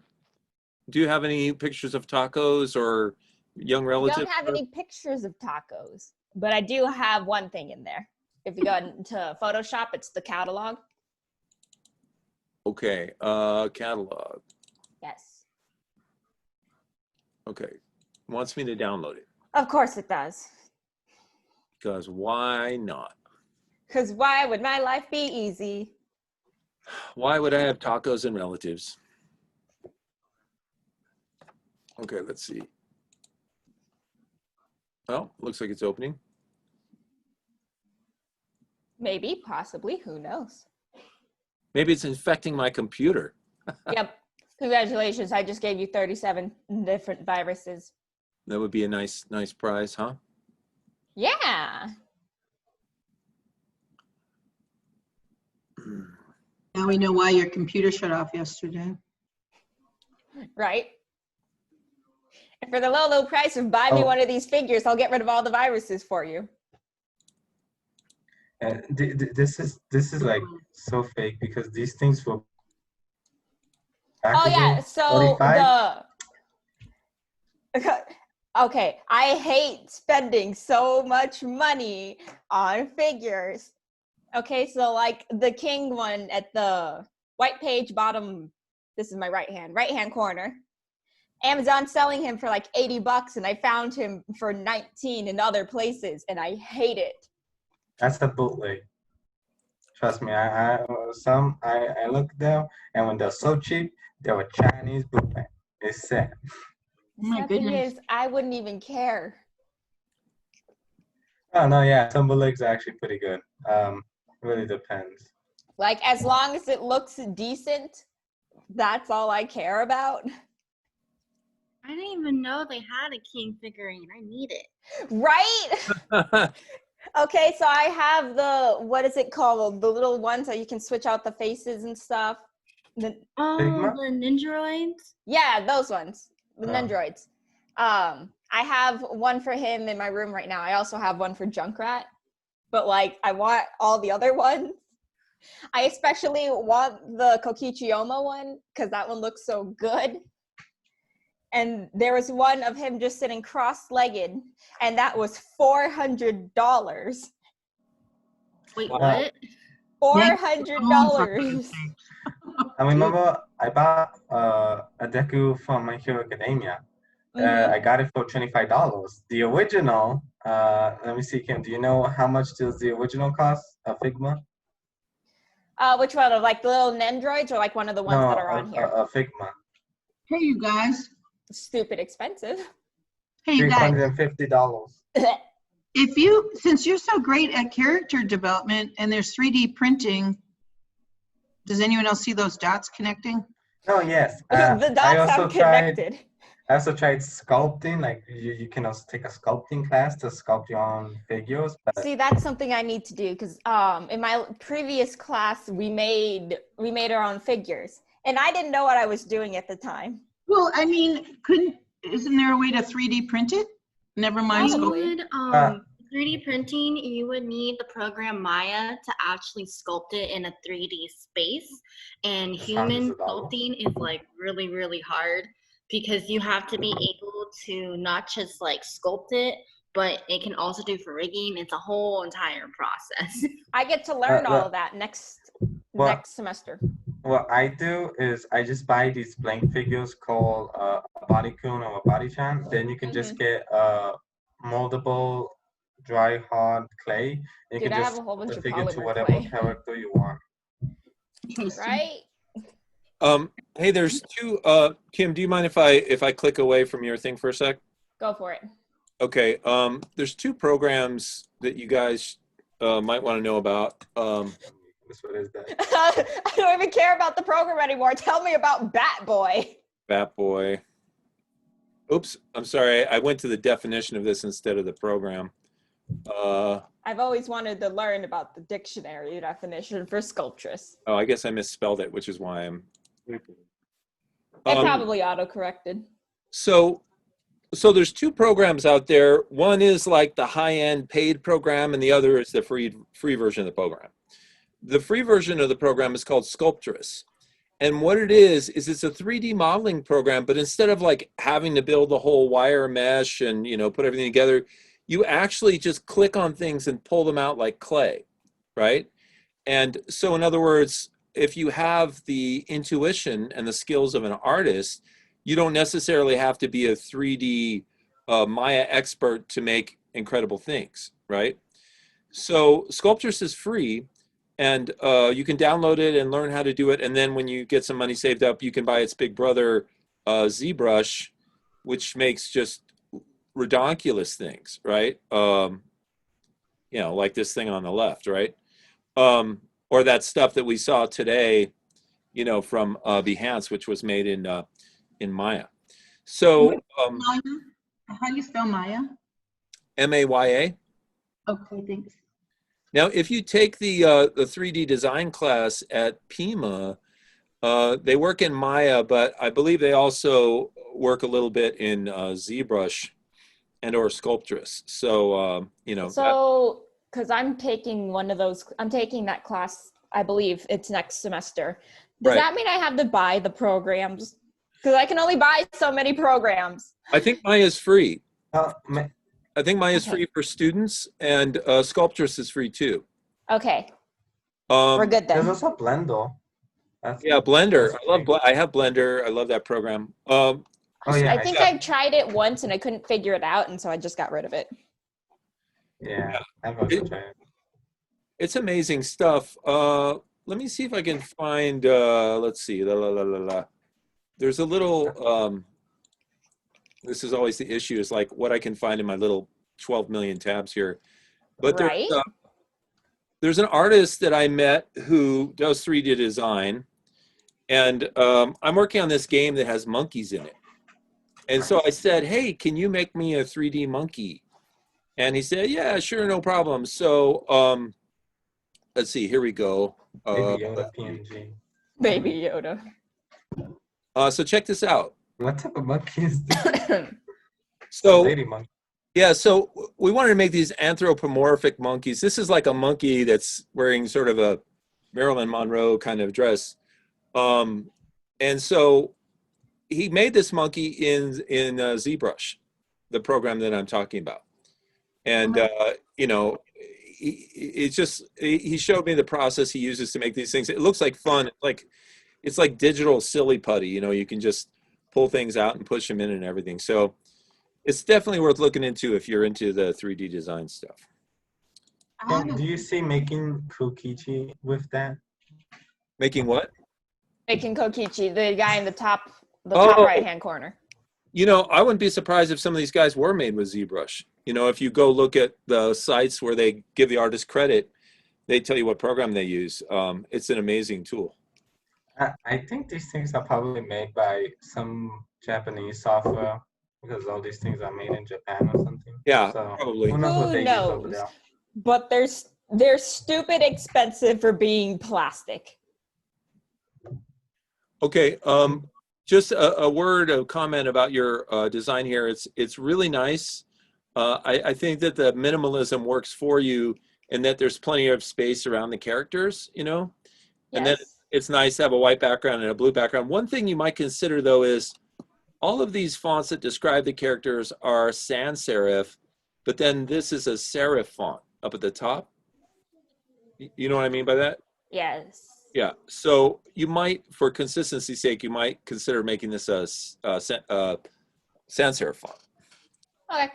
do you have any pictures of tacos or young I relatives? don't have any pictures of tacos, but I do have one thing in there. If you go into Photoshop, it's the catalog. Okay. Catalog. Yes. Okay. Wants me to download it. Of course it does. Because why not? Because why would my life be easy? Why would I have tacos and relatives? Okay, let's see. Well, looks like it's opening. Maybe, possibly, who knows? Maybe it's infecting my computer. Yep. Congratulations. I just gave you 37 different viruses. That would be a nice prize, huh? Yeah. Now we know why your computer shut off yesterday. Right. And for the low price of buy me one of these figures, I'll get rid of all the viruses for you. And this is like so fake because these things were. Oh yeah, so 45. okay, I hate spending so much money on figures. Okay, so like the King one at the white page bottom, this is my right hand corner. Amazon selling him for like 80 bucks and I found him for 19 in other places and I hate it. That's a bootleg. Trust me, I looked there, and when they're so cheap, they were Chinese bootleg. It's sad. Oh my The thing goodness. is, I wouldn't even care. Oh no, yeah, some bootlegs are actually pretty good. Really depends. Like as long as it looks decent, that's all I care about. I didn't even know they had a King figurine. I need it. Right? Okay, so I have the, what is it called? The little ones that you can switch out the faces and stuff. Oh, Figma? the Ninjaroids? Yeah, those ones. The Oh. Nendroids. I have one for him in my room right now. I also have one for Junkrat. But like, I want all the other ones. I especially want the Kokichiyama one because that one looks so good. And there was one of him just sitting cross-legged, and that was $400. Wait, Wow. what? $400. I remember I bought a Deku from My Hero Academia. Mhm. I got it for $25. The original, let me see, Kim, do you know how much does the original cost, a Figma? Which one? Of like the little Nendroids or like one of the ones that are on here? A Figma. Hey, you guys. Stupid expensive. Hey, you guys. $350. Since you're so great at character development and there's 3D printing, does anyone else see those dots connecting? Oh, yes. The dots have connected. I also tried sculpting. Like you can also take a sculpting class to sculpt your own figures. But See, that's something I need to do because in my previous class we made our own figures, and I didn't know what I was doing at the time. Well, I mean, isn't there a way to 3D print it? Never mind. Probably. sculpt- 3D printing, you would need the program Maya to actually sculpt it in a 3D space. And human sculpting is like really, really hard because you have to be able to not just like sculpt it, but it can also do for rigging. It's a whole entire process. I get to learn all of that next semester. What I do is I just buy these blank figures called a bodycon or a bodychan. Then you can just get moldable dry hard clay. You Dude, can I have just a whole bunch put the of figure to polymer whatever clay. character you want. Right? Hey, there's two. Kim, do you mind if I click away from your thing for a sec? Go for it. Okay. There's two programs that you guys might want to know about. What is that? I don't even care about the program anymore. Tell me about Bat Boy. Bat Boy. Oops, I'm sorry. I went to the definition of this instead of the program. I've always wanted to learn about the dictionary definition for Sculptress. Oh, I guess I misspelled it, which is why I'm. It probably auto-corrected. So there's two programs out there. One is like the high-end paid program, and the other is the free version of the program. The free version of the program is called Sculptress. And what it is it's a 3D modeling program, but instead of like having to build the whole wire mesh and, put everything together, you actually just click on things and pull them out like clay, right? And so in other words, if you have the intuition and the skills of an artist, you don't necessarily have to be a 3D Maya expert to make incredible things, right? So Sculptress is free. And you can download it and learn how to do it. And then when you get some money saved up, you can buy its big brother, ZBrush, which makes just redonkulous things, right? Like this thing on the left, right? Or that stuff that we saw today, from Behance, which was made in Maya. So Maya? How do you spell Maya? Maya. Okay, thanks. Now, if you take the 3D design class at Pima, they work in Maya, but I believe they also work a little bit in ZBrush and or Sculptress. So, So, because I'm taking I'm taking that class, I believe it's next semester. Does that mean I have to buy the programs? Because I can only buy so many programs. I think Maya is free. I think Maya is free for students, and Sculptress is free too. Okay. We're good then. There's also Blender. Yeah, Blender. I have Blender. I love that program. I think I tried it once and I couldn't figure it out, and so I just got rid of it. Yeah, I've also tried it. It's amazing stuff. Let me see if I can find. Let's see. There's a little. This is always the issue, is like what I can find in my little 12 million tabs here. But there's an artist that I met who does 3D design. And I'm working on this game that has monkeys in it. And so I said, hey, can you make me a 3D monkey? And he said, yeah, sure, no problem. So let's see, here we go. Baby Yoda PNG. Baby Yoda. So check this out. What type of monkey is this? So, lady monkey. Yeah, so we wanted to make these anthropomorphic monkeys. This is like a monkey that's wearing sort of a Marilyn Monroe kind of dress. And so he made this monkey in ZBrush, the program that I'm talking about. And, he showed me the process he uses to make these things. It looks like fun. It's like digital silly putty, you can just pull things out and push them in and everything. So it's definitely worth looking into if you're into the 3D design stuff. Do you see making Kokichi with that? Making what? Making Kokichi, the guy in the top right-hand corner. I wouldn't be surprised if some of these guys were made with ZBrush. If you go look at the sites where they give the artist credit, they tell you what program they use. It's an amazing tool. I think these things are probably made by some Japanese software because all these things are made in Japan or something. Yeah, So probably. who knows what Who they use over knows? there? But they're stupid expensive for being plastic. Okay, just a word of comment about your design here. It's really nice. I think that the minimalism works for you and that there's plenty of space around the characters, you know? And then Yes. it's nice to have a white background and a blue background. One thing you might consider though is all of these fonts that describe the characters are sans serif, but then this is a serif font up at the top. You know what I mean by that? Yes. Yeah. So you might, for consistency's sake, you might consider making this a sans serif font. Okay.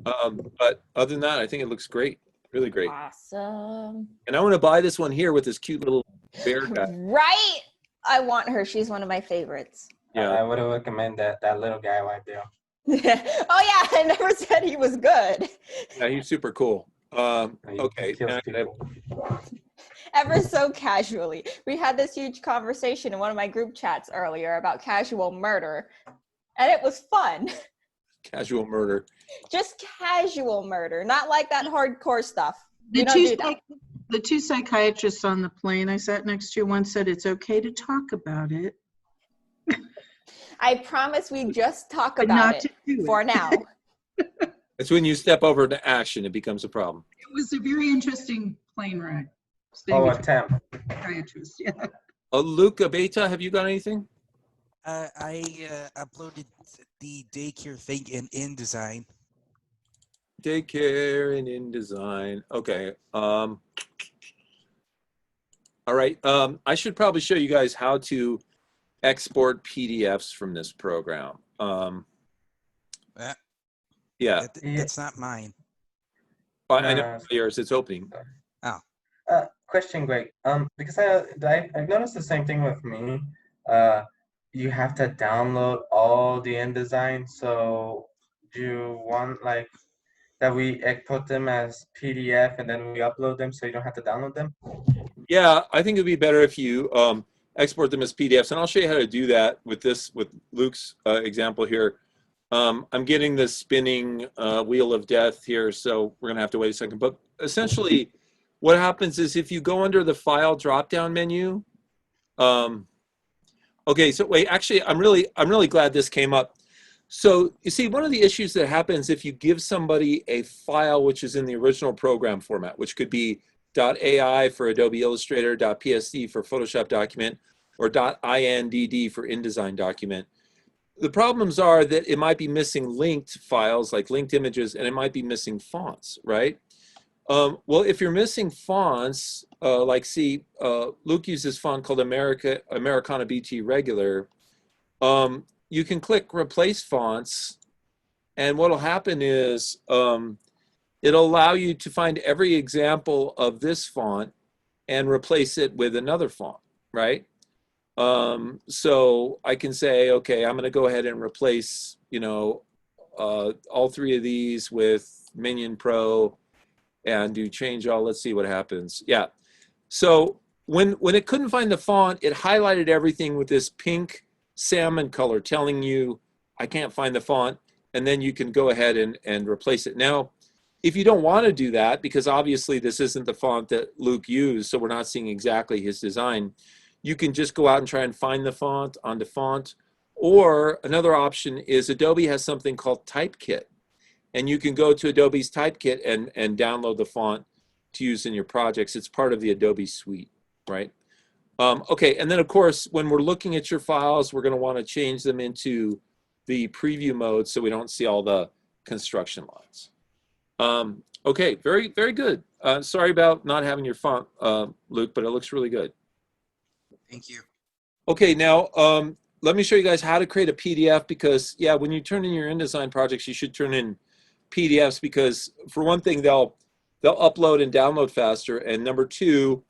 But other than that, I think it looks great. Really great. Awesome. And I want to buy this one here with this cute little bear guy. Right? I want her. She's one of my favorites. Yeah. I would recommend that little guy right there. Oh yeah, I never said he was good. Yeah, he's super cool. Okay. kills people. Ever so casually. We had this huge conversation in one of my group chats earlier about casual murder, and it was fun. Casual murder. Just casual murder, not like that hardcore stuff. The We don't two, do that. the two psychiatrists on the plane I sat next to once said it's okay to talk about it. I promise we just talk But about not it to do it. for now. It's when you step over to action, it becomes a problem. It was a very interesting plane ride. Oh, Staying a temp. psychiatrist, yeah. Luke Abeta, have you got anything? I uploaded the daycare thing in InDesign. Daycare and InDesign. Okay. All right. I should probably show you guys how to export PDFs from this program. Yeah. That's not mine. I know it's yours. It's opening. Oh. Question, Greg. Because I've noticed the same thing with me. You have to download all the InDesign. So do you want like that we export them as PDF and then we upload them so you don't have to download them? Yeah, I think it'd be better if you export them as PDFs, and I'll show you how to do that with Luke's example here. I'm getting the spinning wheel of death here, so we're gonna have to wait a second. But essentially, what happens is if you go under the File drop-down menu, okay, so wait, actually, I'm really glad this came up. So you see, one of the issues that happens if you give somebody a file which is in the original program format, which could be .ai for Adobe Illustrator, .psd for Photoshop document, or .indd for InDesign document. The problems are that it might be missing linked files like linked images, and it might be missing fonts, right? Well, if you're missing fonts, like see, Luke uses font called Americana BT Regular. You can click Replace Fonts, and what'll happen is it'll allow you to find every example of this font and replace it with another font, right? So I can say, okay, I'm going to go ahead and replace, you know, all three of these with Minion Pro and do change all. Let's see what happens. Yeah. So when it couldn't find the font, it highlighted everything with this pink salmon color telling you, I can't find the font. And then you can go ahead and replace it. Now, if you don't want to do that, because obviously this isn't the font that Luke used, so we're not seeing exactly his design, you can just go out and try and find the font onto font. Or another option is Adobe has something called Typekit. And you can go to Adobe's Typekit and download the font to use in your projects. It's part of the Adobe suite, right? Okay, and then of course, when we're looking at your files, we're going to want to change them into the preview mode so we don't see all the construction lines. Okay, very, very good. Sorry about not having your font, Luke, but it looks really good. Thank you. Okay, now let me show you guys how to create a PDF because, yeah, when you turn in your InDesign projects, you should turn in PDFs because, for one thing, they'll upload and download faster, and number two,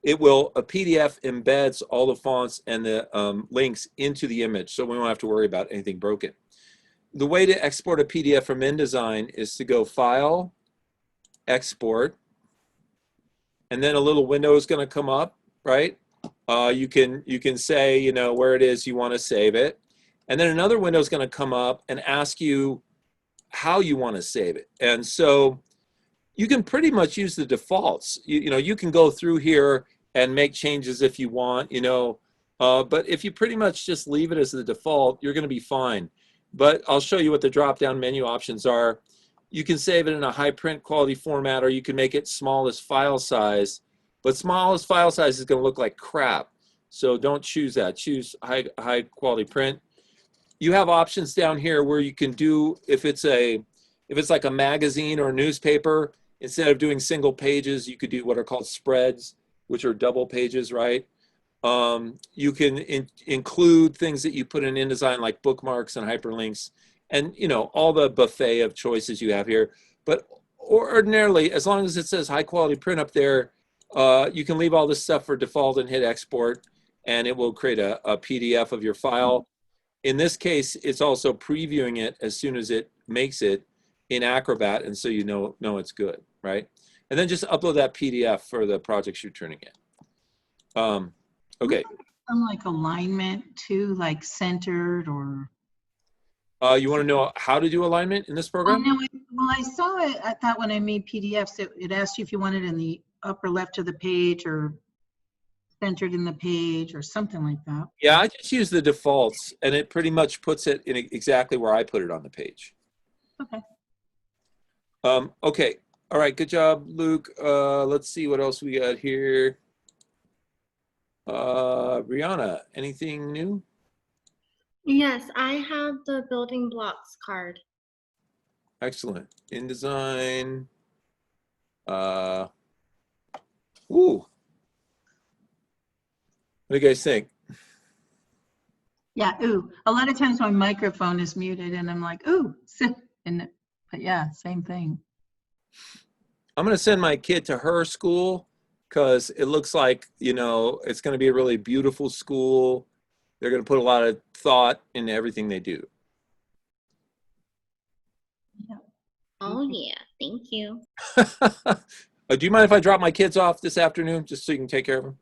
a PDF embeds all the fonts and the links into the image, so we won't have to worry about anything broken. The way to export a PDF from InDesign is to go File, Export, and then a little window is going to come up, right? You can say, you know, where it is you want to save it. And then another window is going to come up and ask you how you want to save it. And so you can pretty much use the defaults. You know, you can go through here and make changes if you want, you know, but if you pretty much just leave it as the default, you're going to be fine. But I'll show you what the drop-down menu options are. You can save it in a high print quality format, or you can make it smallest file size. But smallest file size is going to look like crap. So don't choose that. Choose high quality print. You have options down here where you can do, if it's like a magazine or a newspaper, instead of doing single pages, you could do what are called spreads, which are double pages, right? You can include things that you put in InDesign, like bookmarks and hyperlinks, and you know, all the buffet of choices you have here. But ordinarily, as long as it says high quality print up there, you can leave all this stuff for default and hit export, and it will create a PDF of your file. In this case, it's also previewing it as soon as it makes it in Acrobat, and so you know it's good, right? And then just upload that PDF for the projects you're turning in. Okay. Like alignment too, like centered or. You want to know how to do alignment in this program? Well, I saw it. I thought when I made PDFs, it asked you if you wanted it in the upper left of the page or centered in the page or something like that. Yeah, I just use the defaults, and it pretty much puts it in exactly where I put it on the page. Okay. Okay. All right. Good job, Luke. Let's see what else we got here. Brianna, anything new? Yes, I have the building blocks card. Excellent. InDesign. Ooh. What do you guys think? Yeah, ooh. A lot of times my microphone is muted and I'm like, ooh. But yeah, same thing. I'm going to send my kid to her school because it looks like, you know, it's going to be a really beautiful school. They're going to put a lot of thought into everything they do. Yeah. Oh yeah, thank you. Do you mind if I drop my kids off this afternoon just so you can take care of them?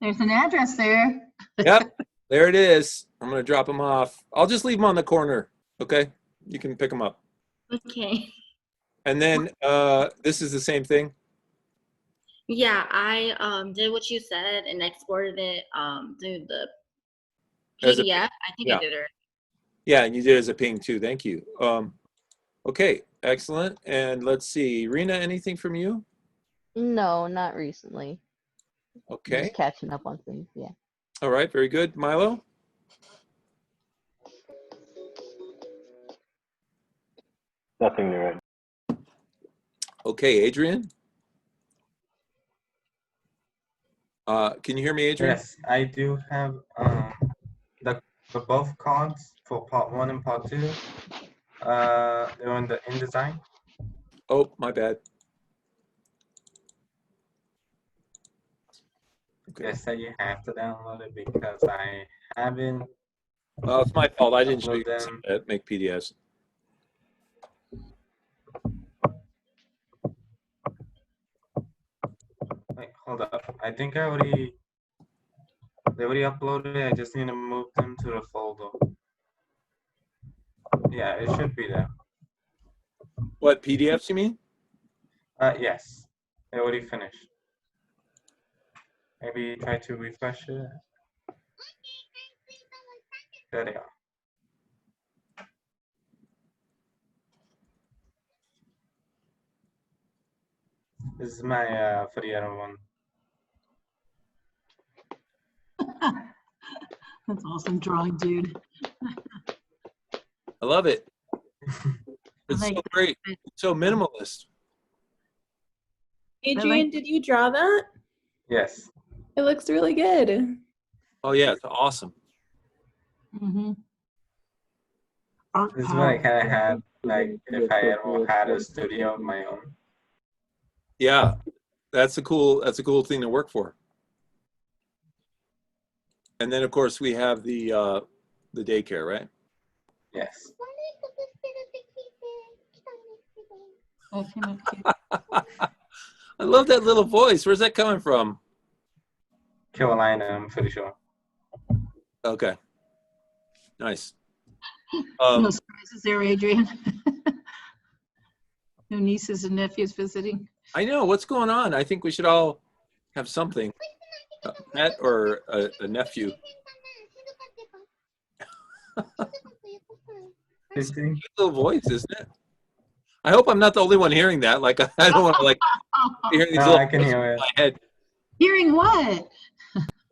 There's an address there. Yep, there it is. I'm going to drop them off. I'll just leave them on the corner, okay? You can pick them up. Okay. And then this is the same thing? Yeah, I did what you said and exported it through the As a- PDF. I think yeah. I did it. Yeah, and you did as a ping too. Thank you. Okay, excellent. And let's see, Rena, anything from you? No, not recently. Okay. Just catching up on things, yeah. All right, very good. Milo? Nothing new, right? Okay, Adrian? Can you hear me, Adrian? Yes, I do have the both cards for part 1 and part 2. They're on the InDesign. Oh, my bad. Okay. They say you have to download it because I haven't. Oh, it's my fault. I didn't show you upload them. how to make PDFs. Wait, hold up. I think they already uploaded it. I just need to move them to the folder. Yeah, it should be there. What, PDFs you mean? Yes, they already finished. Maybe try to refresh it. There they are. This is my for the other one. That's awesome drawing, dude. I love it. It's like so great. It's so minimalist. Adrian, did you draw that? Yes. It looks really good. Oh yeah, it's awesome. Mm-hmm. This is what I kind of had, like, if I ever had a studio of my own. Yeah, that's a cool thing to work for. And then of course we have the daycare, right? Yes. I love that little voice. Where's that coming from? Carolina, I'm pretty sure. Okay. Nice. No surprises there, Adrian. No nieces and nephews visiting. I know, what's going on? I think we should all have something. A pet or a nephew. Cute little voice, isn't it? I hope I'm not the only one hearing that. Like, I don't want to like hear these No, little I can voices hear in it. my head. Hearing what?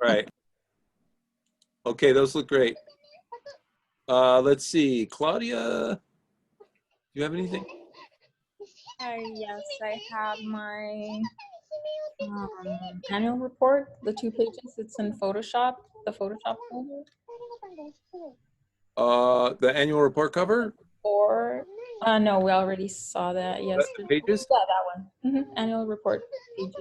Right. Okay, those look great. Let's see, Claudia, do you have anything? Yes, I have my annual report, the 2 pages. It's in Photoshop, the Photoshop folder. The annual report cover? Or, no, we already saw that yesterday. Pages? Yeah, that one. Annual report pages.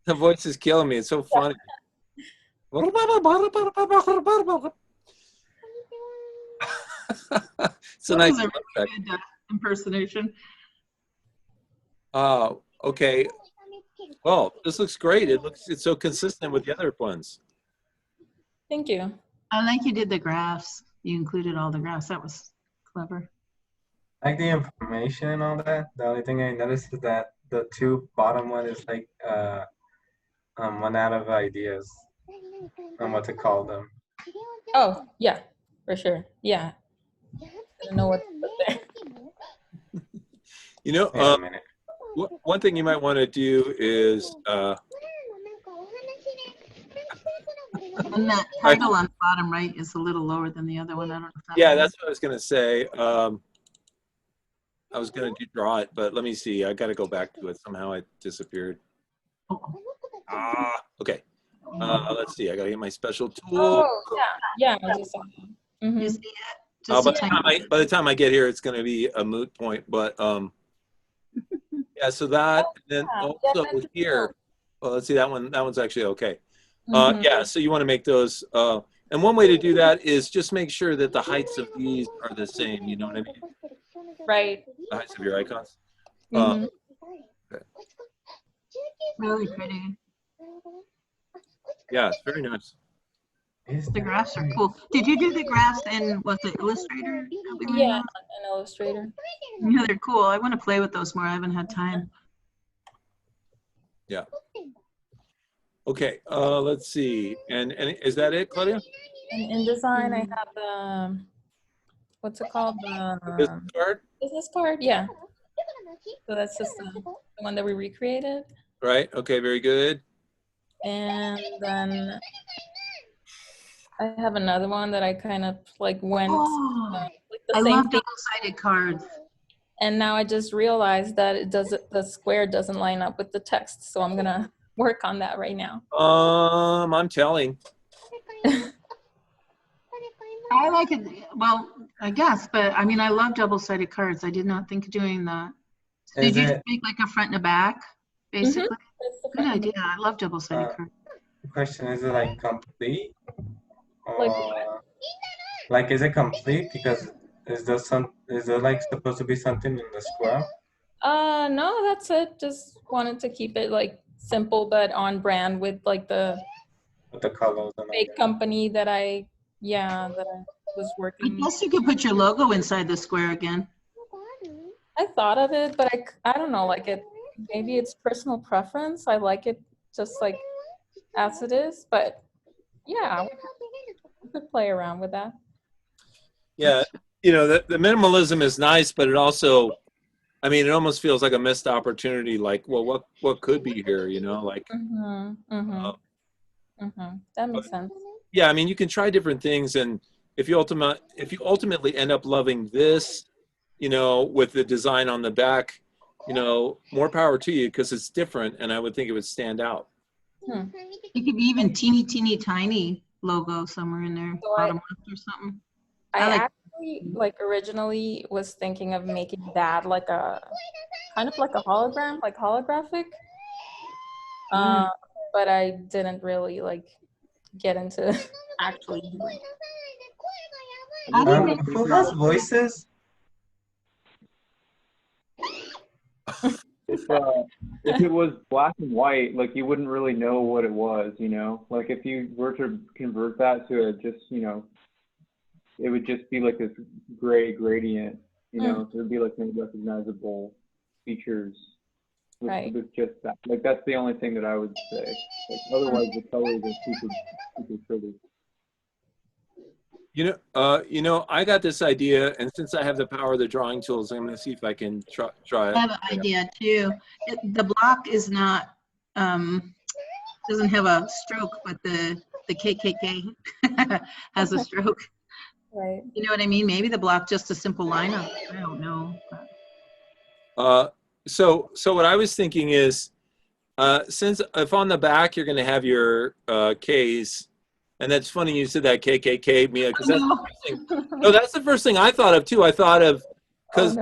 The voice is killing me. It's so funny. It's a nice That was a effect. really good impersonation. Okay. Well, this looks great. It's so consistent with the other ones. Thank you. I like you did the graphs. You included all the graphs. That was clever. Like the information and all that. The only thing I noticed is that the 2 bottom one is like one out of ideas on what to call them. Oh, yeah, for sure. Yeah. I don't know what to put there. You know, Wait a minute. one thing you might want to do is And that title on the bottom right is a little lower than the other one. I don't know if that yeah, that's what I was gonna say. I was gonna draw it, but let me see. I gotta go back to it. Somehow it disappeared. Okay. Let's see. I gotta get my special tool. Oh, yeah, I just saw that. You see it? By the time I get here, it's gonna be a moot point. But yeah. So that, and then also here. Well, let's see. That one's actually okay. Yeah. So you want to make those. And one way to do that is just make sure that the heights of these are the same. You know what I mean? Right. The heights of your icons. Mhm. Okay. Really pretty. Yeah, it's very nice. The graphs are cool. Did you do the graphs in, was it Illustrator? Yeah, an Illustrator. Yeah, they're cool. I want to play with those more. I haven't had time. Yeah. Okay. Let's see. And is that it, Claudia? And in design, I have the, what's it called? Business card? Business card, yeah. So that's just the one that we recreated. Right. Okay. Very good. And then I have another one that I kind of like went like the I same love thing. double-sided cards. And now I just realized that the square doesn't line up with the text. So I'm gonna work on that right now. I'm telling. I like it. Well, I guess, but I mean, I love double-sided cards. I did not think of doing that. So Is did you it- just make like a front and a back, basically? Good idea. I love double-sided Uh, cards. The question is it like complete? Like Or like is it complete? Because is there like supposed to be something in the square? No, that's it. Just wanted to keep it like simple but on brand with like the With the colors and all big company that I was I working. guess you could put your logo inside the square again. I thought of it, but I don't know, like maybe it's personal preference. I like it just like as it is, but yeah, we could play around with that. Yeah. You know, the minimalism is nice, but it also, I mean, it almost feels like a missed opportunity. Like, well, what could be here? You know, like. That makes sense. Yeah, I mean, you can try different things, and if you ultimately end up loving this, you know, with the design on the back, you know, more power to you because it's different, and I would think it would stand out. It could be even teeny tiny logo somewhere in there, So bottom left or something. I like actually like originally was thinking of making that like a kind of like a hologram, like holographic. But I didn't really like get into actually doing it. Who has voices? if it was black and white, like you wouldn't really know what it was, you know? Like if you were to convert that to a just, you know, it would just be like this gray gradient, you know, so it would be like no recognizable features with just that. Like that's the only thing that I would say. Like otherwise the colors are super pretty. You know, I got this idea, and since I have the power of the drawing tools, I'm going to see if I can try it. I have an idea too. The block is not, doesn't have a stroke, but the KKK has a stroke. Right. You know what I mean? Maybe the block just a simple lineup. I don't know. So what I was thinking is, since if on the back you're going to have your Ks, and that's funny you said that KKK, Mia, because that's the first thing. No, that's the first thing I thought of too. I thought of because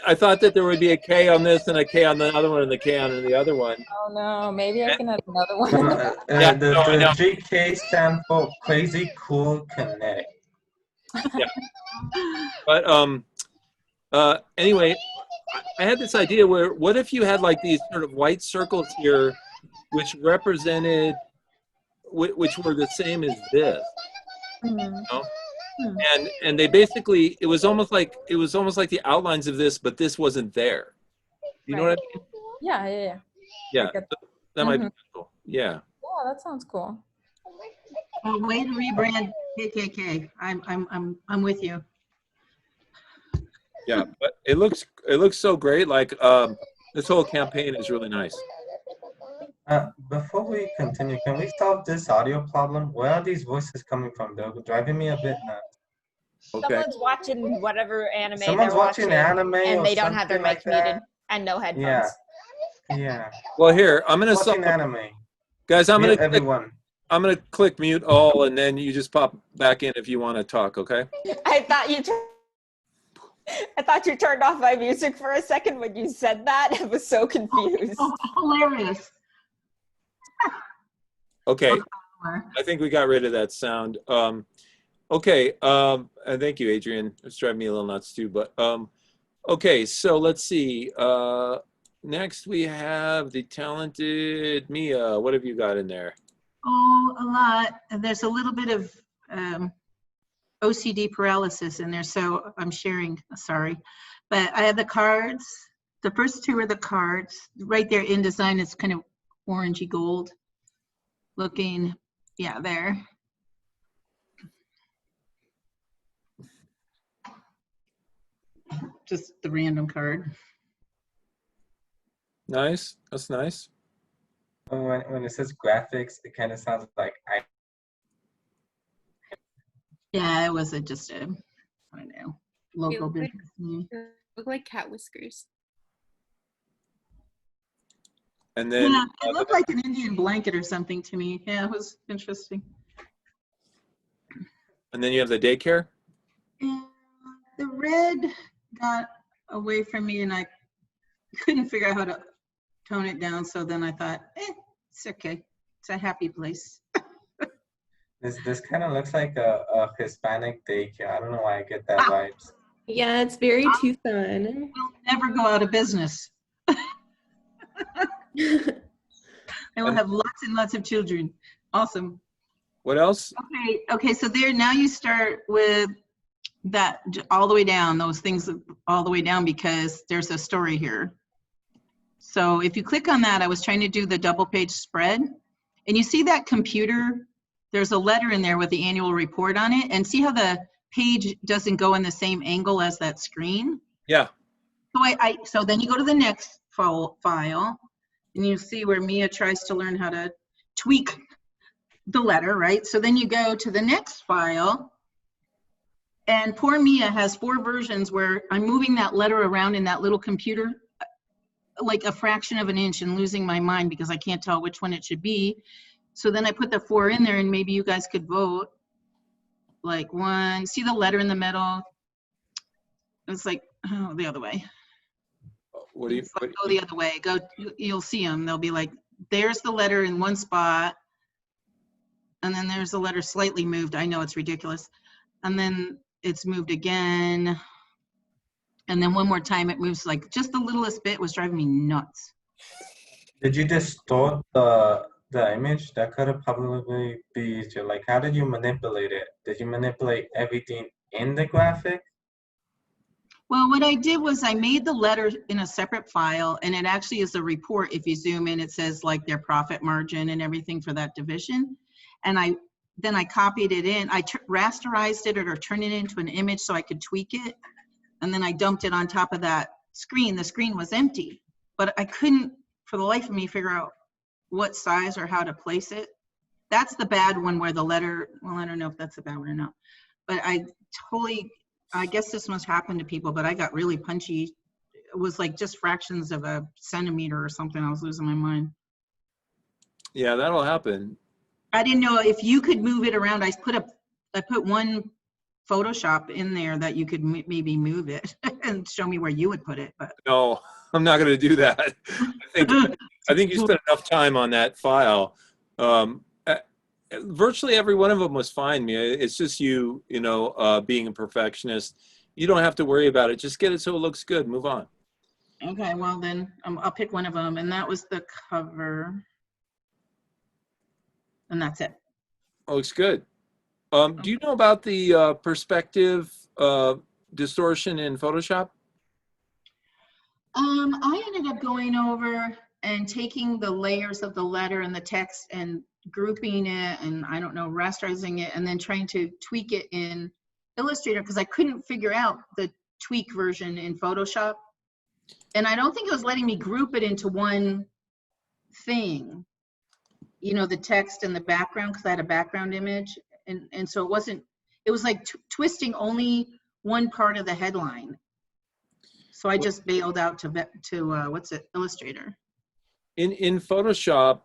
I thought that there would be a K on this and a K on the other one and the K on the other one. Oh no, maybe I can add another one. The GK stand for Crazy Cool Kinetic. Yeah. But anyway, I had this idea where what if you had like these sort of white circles here, which represented, which were the same as this, you know? And they basically, it was almost like the outlines of this, but this wasn't there. You know what I mean? Yeah. Yeah, that might be cool. Yeah. Yeah, that sounds cool. Way to rebrand KKK. I'm with you. Yeah, but it looks so great. Like this whole campaign is really nice. Before we continue, can we solve this audio problem? Where are these voices coming from? They're driving me a bit nuts. Okay. Someone's watching whatever anime Someone's they're watching anime and or they don't have their something mic like that. muted and no headphones. Yeah. Well, here I'm gonna Watching anime. guys. I'm Mute gonna everyone. I'm gonna click mute all, and then you just pop back in if you want to talk. Okay. I thought you turned off my music for a second when you said that. I was so confused. Oh, hilarious. Okay. I think we got rid of that sound. Okay. And thank you, Adrian. It's driving me a little nuts too. But okay. So let's see. Next we have the talented Mia. What have you got in there? Oh, a lot. And there's a little bit of OCD paralysis in there, so I'm sharing, sorry. But I have the cards. The first two are the cards. Right there in design, it's kind of orangey gold looking. Yeah, there. Just the random card. Nice. That's nice. When it says graphics, it kind of sounds like Yeah, it was just a, I don't know, local business. Look like cat whiskers. And then Yeah, it looked like an Indian blanket or something to me. Yeah, it was interesting. And then you have the daycare. And the red got away from me and I couldn't figure out how to tone it down. So then I thought, it's okay. It's a happy place. this kind of looks like a Hispanic daycare. I don't know why I get that vibes. Yeah, it's very Tucson. We'll never go out of business. And we'll have lots and lots of children. Awesome. What else? Okay, so there, now you start with that all the way down, those things all the way down, because there's a story here. So if you click on that, I was trying to do the double page spread, and you see that computer, there's a letter in there with the annual report on it, and see how the page doesn't go in the same angle as that screen? Yeah. So so then you go to the next file, and you see where Mia tries to learn how to tweak the letter, right? So then you go to the next file, and poor Mia has 4 versions where I'm moving that letter around in that little computer like a fraction of an inch and losing my mind because I can't tell which one it should be. So then I put the 4 in there, and maybe you guys could vote. Like one, see the letter in the middle? It's like, oh, the other way. What do you? Go the other way. Go. You'll see them. They'll be like, there's the letter in one spot, and then there's the letter slightly moved. I know it's ridiculous, and then it's moved again. And then one more time it moves like just the littlest bit was driving me nuts. Did you distort the image? That could have probably be easier. Like, how did you manipulate it? Did you manipulate everything in the graphic? Well, what I did was I made the letter in a separate file, and it actually is a report. If you zoom in, it says like their profit margin and everything for that division. And then I copied it in. I rasterized it or turned it into an image so I could tweak it. And then I dumped it on top of that screen. The screen was empty, but I couldn't, for the life of me, figure out what size or how to place it. That's the bad one where the letter, well, I don't know if that's a bad one or not, but I guess this must happen to people, but I got really punchy. It was like just fractions of a centimeter or something. I was losing my mind. Yeah, that'll happen. I didn't know if you could move it around. I put one Photoshop in there that you could maybe move it and show me where you would put it. But No, I'm not going to do that. I think you spent enough time on that file. Virtually every one of them was fine, Mia. It's just you know, being a perfectionist. You don't have to worry about it. Just get it so it looks good. Move on. okay, well then I'll pick one of them, and that was the cover, and that's it. Oh, looks good. Do you know about the perspective distortion in Photoshop? I ended up going over and taking the layers of the letter and the text and grouping it, and I don't know, rasterizing it, and then trying to tweak it in Illustrator because I couldn't figure out the tweak version in Photoshop. And I don't think it was letting me group it into one thing, you know, the text and the background, because I had a background image. And so it was like twisting only one part of the headline. So I just bailed out to Illustrator. In Photoshop,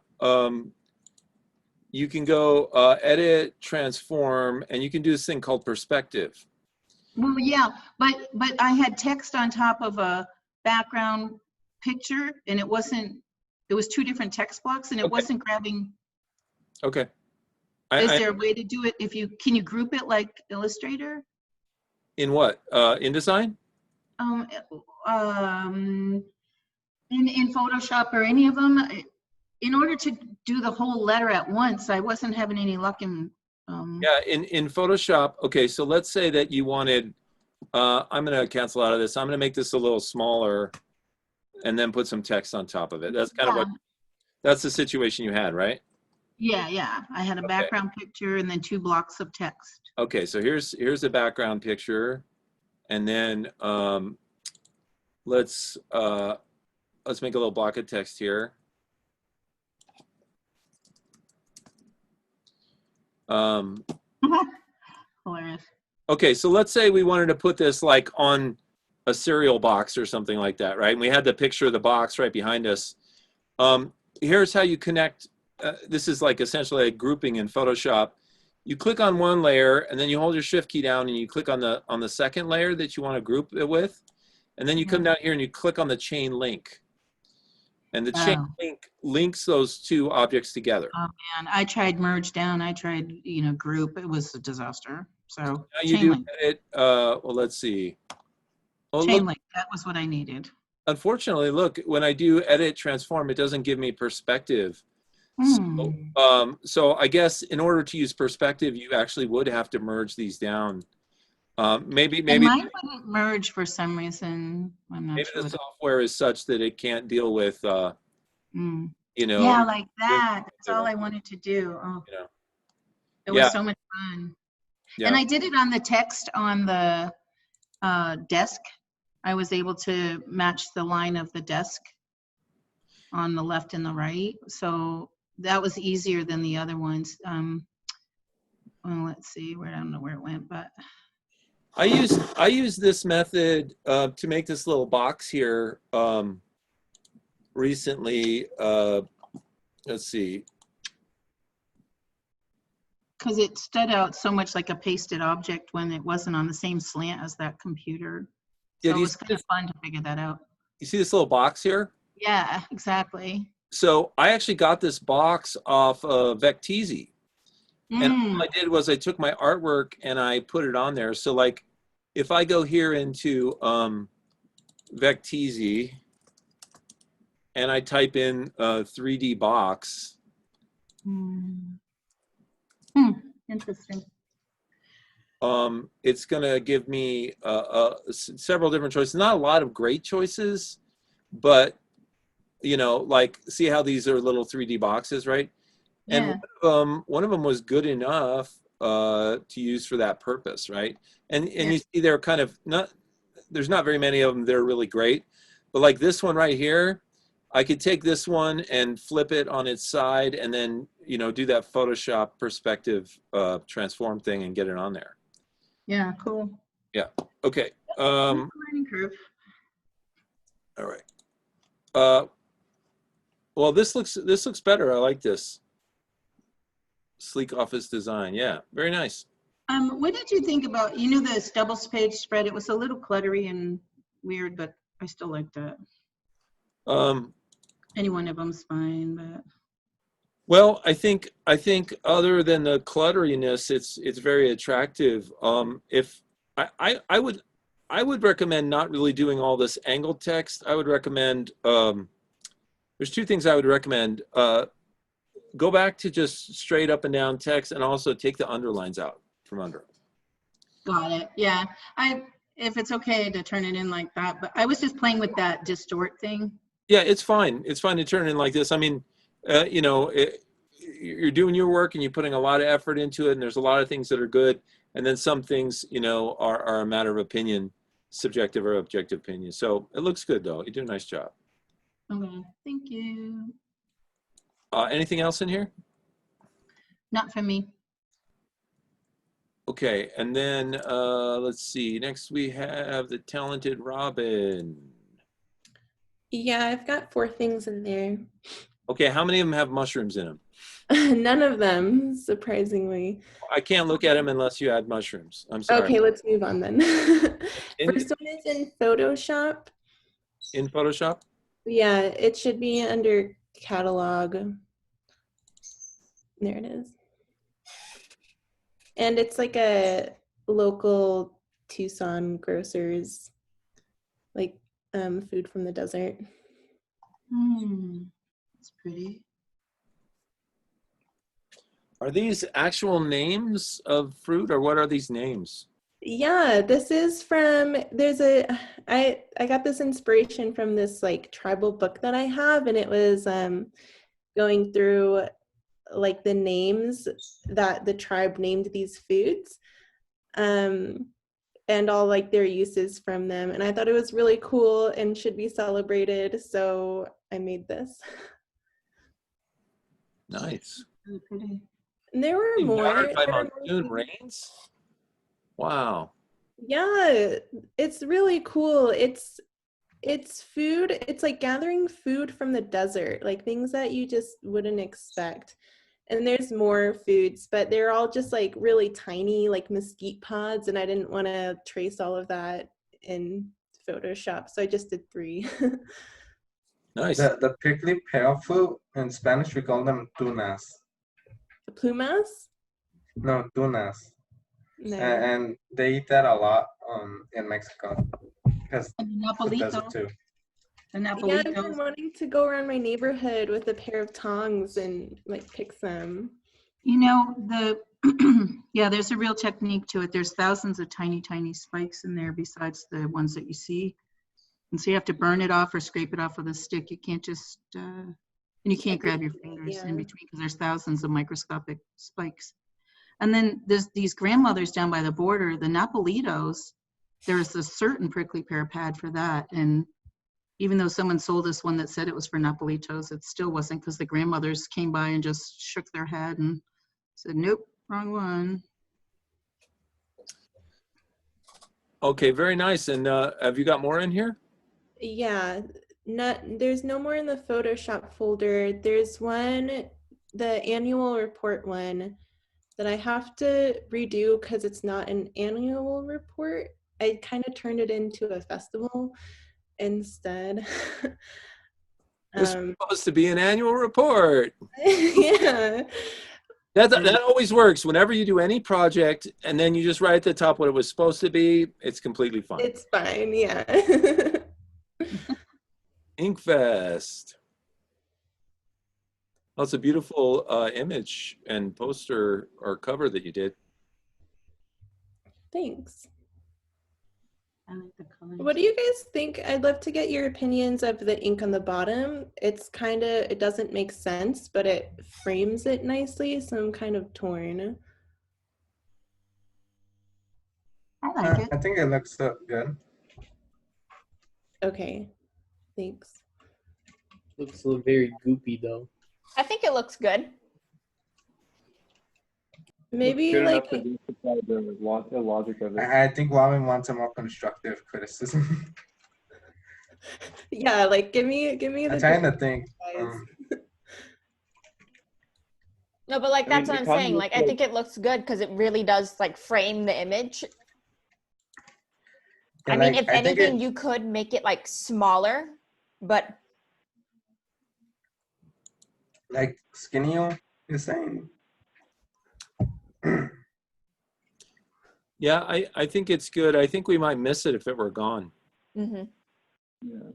you can go edit, transform, and you can do this thing called perspective. Well, yeah, but I had text on top of a background picture, and it was two different text blocks, and it wasn't grabbing. Okay. Is there a way to do it? Can you group it like Illustrator? In what? InDesign? In Photoshop or any of them. In order to do the whole letter at once, I wasn't having any luck in. Yeah, in Photoshop. Okay, so let's say that you wanted. I'm going to cancel out of this. I'm going to make this a little smaller, and then put some text on top of it. That's kind of that's the situation you had, right? Yeah. I had a background picture and then 2 blocks of text. Okay, so here's the background picture, and then let's make a little block of text here. Hilarious. Okay, so let's say we wanted to put this like on a cereal box or something like that, right? And we had the picture of the box right behind us. Here's how you connect. This is like essentially a grouping in Photoshop. You click on one layer, and then you hold your Shift key down, and you click on the second layer that you want to group it with, and then you come down here and you click on the chain link, and the chain link links those two objects together. Oh man, I tried merge down. I tried group. It was a disaster. So now you chain do link. edit. Well, let's see. Oh, Chain look, link. That was what I needed. unfortunately, look, when I do edit transform, it doesn't give me perspective. So I guess in order to use perspective, you actually would have to merge these down. Maybe And mine wouldn't merge for some reason. I'm not maybe sure. the software is such that it can't deal with Yeah, like that. That's all I wanted to do. Oh, it was so much fun. And I did it on the text on the desk. I was able to match the line of the desk on the left and the right. So that was easier than the other ones. Well, let's see, I don't know where it went, but I use this method to make this little box here recently. Let's see. because it stood out so much like a pasted object when it wasn't on the same slant as that computer. So Yeah, it was kind of fun to figure that out. You see this little box here? Yeah, exactly. So I actually got this box off of Vecteezy. And what I did was I took my artwork and I put it on there. So like if I go here into Vecteezy and I type in 3D box, Interesting. it's going to give me several different choices. Not a lot of great choices, but you know, like see how these are little 3D boxes, right? Yeah. And one of them was good enough to use for that purpose, right? And Yeah. you see they're kind of not, there's not very many of them that are really great, but like this one right here, I could take this one and flip it on its side and then, you know, do that Photoshop perspective transform thing and get it on there. Yeah, cool. Yeah. Okay. Learning curve. All right. Well, this looks better. I like this. Sleek office design. Yeah, very nice. What did you think about, you know, this double page spread? It was a little cluttery and weird, but I still like that. Any one of them's fine, but. Well, I think other than the clutteriness, it's very attractive. If I would recommend not really doing all this angled text. I would recommend there's two things I would recommend. Go back to just straight up and down text, and also take the underlines out from under. Got it. Yeah. If it's okay to turn it in like that, but I was just playing with that distort thing. Yeah, it's fine. It's fine to turn it in like this. I mean, you know, you're doing your work and you're putting a lot of effort into it, and there's a lot of things that are good, and then some things, you know, are a matter of opinion, subjective or objective opinion. So it looks good though. You do a nice job. Okay. Thank you. Anything else in here? Not for me. Okay, and then let's see. Next we have the talented Robin. Yeah, I've got 4 things in there. Okay, how many of them have mushrooms in them? None of them, surprisingly. I can't look at them unless you add mushrooms. I'm sorry. Okay, let's move on then. First one is in Photoshop. In Photoshop? Yeah, it should be under catalog. There it is. And it's like a local Tucson grocers, like food from the desert. That's pretty. Are these actual names of fruit, or what are these names? Yeah, this is from, I got this inspiration from this like tribal book that I have, and it was going through like the names that the tribe named these foods, and all like their uses from them. And I thought it was really cool and should be celebrated, so I made this. Nice. Really pretty. And there were more. Watered by There were more monsoon rains? Wow. Yeah, it's really cool. It's food. It's like gathering food from the desert, like things that you just wouldn't expect. And there's more foods, but they're all just like really tiny, like mesquite pods, and I didn't want to trace all of that in Photoshop, so I just did 3. Nice. The prickly pear fruit, in Spanish we call them tunas. The plumas? No, tunas. No. And they eat that a lot in Mexico. Because And the the desert Napolito. too. The Yeah, I've Napolito. been wanting to go around my neighborhood with a pair of tongs and like pick some. You know, yeah, there's a real technique to it. There's thousands of tiny, tiny spikes in there besides the ones that you see. And so you have to burn it off or scrape it off with a stick. You can't just, and you can't grab your fingers in between because there's thousands of microscopic spikes. And then there's these grandmothers down by the border, the Napolitos, there's a certain prickly pear pad for that. And even though someone sold us one that said it was for Napolitos, it still wasn't, because the grandmothers came by and just shook their head and said, nope, wrong one. Okay, very nice. And have you got more in here? Yeah, there's no more in the Photoshop folder. There's one, the annual report one, that I have to redo because it's not an annual report. I kind of turned it into a festival instead. It's supposed to be an annual report. Yeah. That always works. Whenever you do any project and then you just write at the top what it was supposed to be, it's completely fine. It's fine, yeah. Inkfest. Oh, it's a beautiful image and poster or cover that you did. Thanks. I like the colors. What do you guys think? I'd love to get your opinions of the ink on the bottom. It's kind of, it doesn't make sense, but it frames it nicely, so I'm kind of torn. I like it. I think it looks good. Okay, thanks. Looks very goopy though. I think it looks good. Maybe Good like, enough to justify the logic of it. I think Robin wants a more constructive criticism. yeah, like give me I'm the trying to different think. guys. No, but like I mean, that's what it I'm kinda saying. looks Like I think it looks good because it really does like frame the image. Yeah, I mean, like, if I think anything, you could make it like smaller, but like skinnier, you're saying? Yeah, I think it's good. I think we might miss it if it were gone. mhm. Yeah.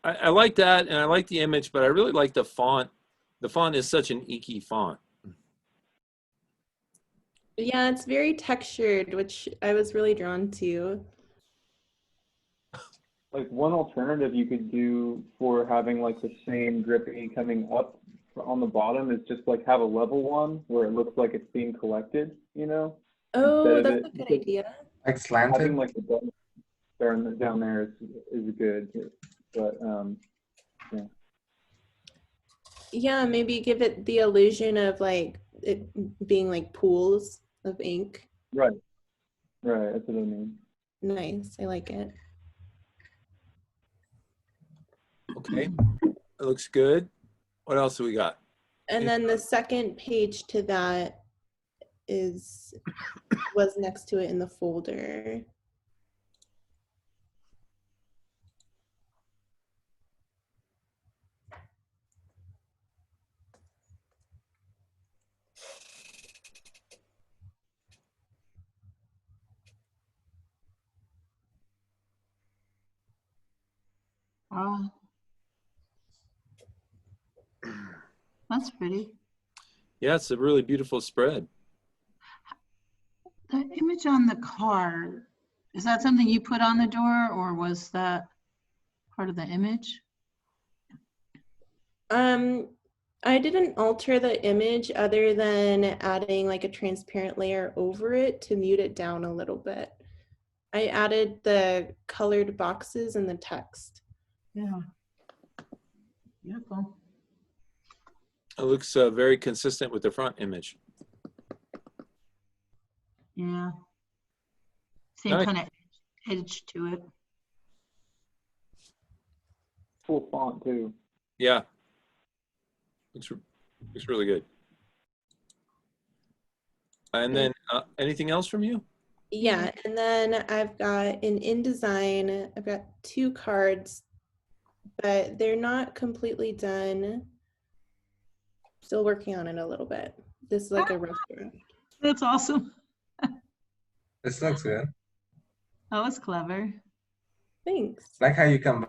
I like that, and I like the image, but I really like the font. The font is such an inky font. Yeah, it's very textured, which I was really drawn to. Like one alternative you could do for having like the same dripping coming up on the bottom is just like have a level one where it looks like it's being collected, you know? Oh, Instead of that's it- a good because idea. Like slanted? Having like the button down there is good, but yeah. Yeah, maybe give it the illusion of like it being like pools of ink. Right, that's what I mean. Nice, I like it. Okay, it looks good. What else do we got? And then the second page to that was next to it in the folder. Oh, that's pretty. Yeah, it's a really beautiful spread. The image on the card, is that something you put on the door or was that part of the image? I didn't alter the image other than adding like a transparent layer over it to mute it down a little bit. I added the colored boxes and the text. Yeah. Beautiful. It looks very consistent with the front image. Yeah. Same Nice. kind of edge to it. Cool font too. Yeah, looks really good. And then anything else from you? Yeah, and then I've got in InDesign, I've got 2 cards, but they're not completely done. Still working on it a little bit. This is like a rough draft. That's awesome. This looks good. That was clever. Thanks. Like how you can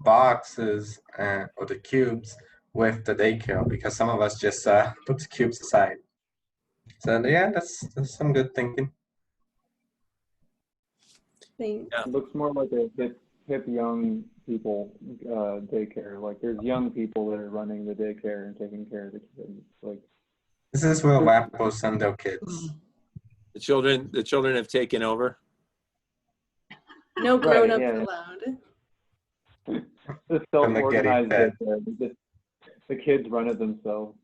boxes or the cubes with the daycare, because some of us just put the cubes aside. So yeah, that's some good thinking. Thanks. It looks more like a hip young people daycare. Like there's young people that are running the daycare and taking care of the kids. Like This is where Wapo send their kids. The children have taken over. No grown-ups yeah. allowed. the From the getting self-organized fed. daycare. The kids run it themselves.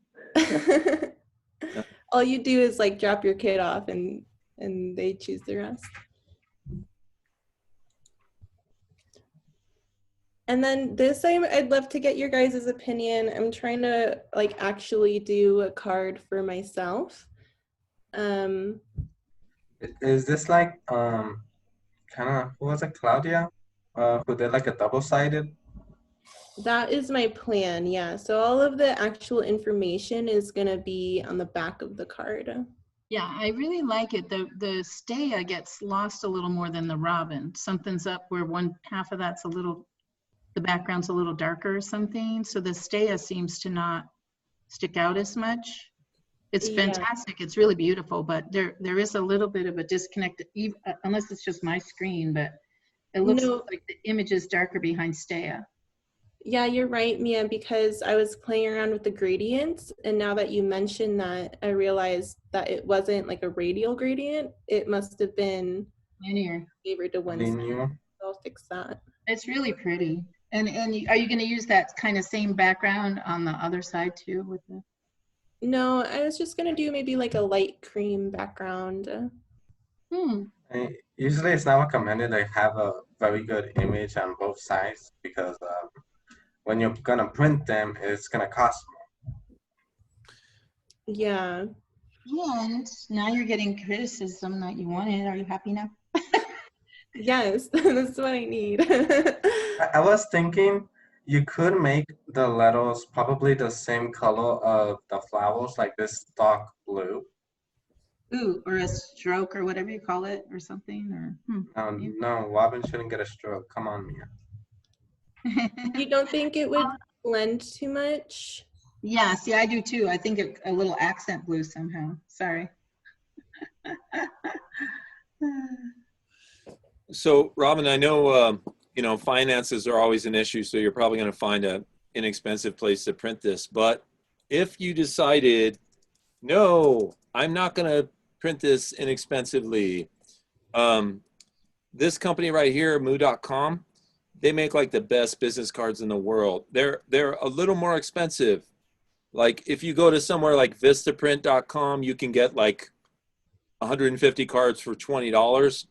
All you do is like drop your kid off and they choose the rest. And then this I'd love to get your guys' opinion. I'm trying to like actually do a card for myself. Is this like kind of, who was it, Claudia? Who did like a double-sided? That is my plan, yeah. So all of the actual information is gonna be on the back of the card. Yeah, I really like it. The Staya gets lost a little more than the Robin. Something's up where one half of that's a little, the background's a little darker or something. So the Staya seems to not stick out as much. It's Yeah. fantastic. It's really beautiful, but there is a little bit of a disconnect, unless it's just my screen, but it looks No. like the image is darker behind Staya. Yeah, you're right, Mia, because I was playing around with the gradients, and now that you mentioned that, I realized that it wasn't like a radial gradient. It must have been linear, favored to one side. Linear. So I'll fix that. It's really pretty. And are you going to use that kind of same background on the other side too with the? No, I was just gonna do maybe like a light cream background. Usually it's not recommended to have a very good image on both sides because when you're gonna print them, it's gonna cost more. Yeah. And now you're getting criticism that you wanted. Are you happy now? Yes, that's what I need. I was thinking you could make the letters probably the same color of the flowers, like this dark blue. Ooh, or a stroke or whatever you call it or something, or No, Robin shouldn't get a stroke. Come on, Mia. You don't think it would blend too much? Yeah, see, I do too. I think a little accent blue somehow. Sorry. So, Robin, I know you know, finances are always an issue, so you're probably going to find an inexpensive place to print this. But if you decided, no, I'm not going to print this inexpensively, this company right here, Moo.com, they make like the best business cards in the world. They're a little more expensive. Like if you go to somewhere like Vistaprint.com, you can get like 150 cards for $20.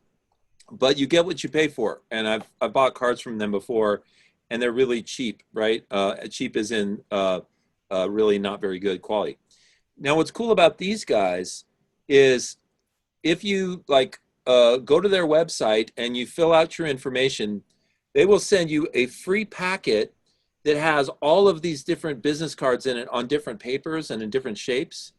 But you get what you pay for. And I've bought cards from them before, and they're really cheap, right? Cheap as in really not very good quality. Now, what's cool about these guys is if you like go to their website and you fill out your information, they will send you a free packet that has all of these different business cards in it on different papers and in different shapes.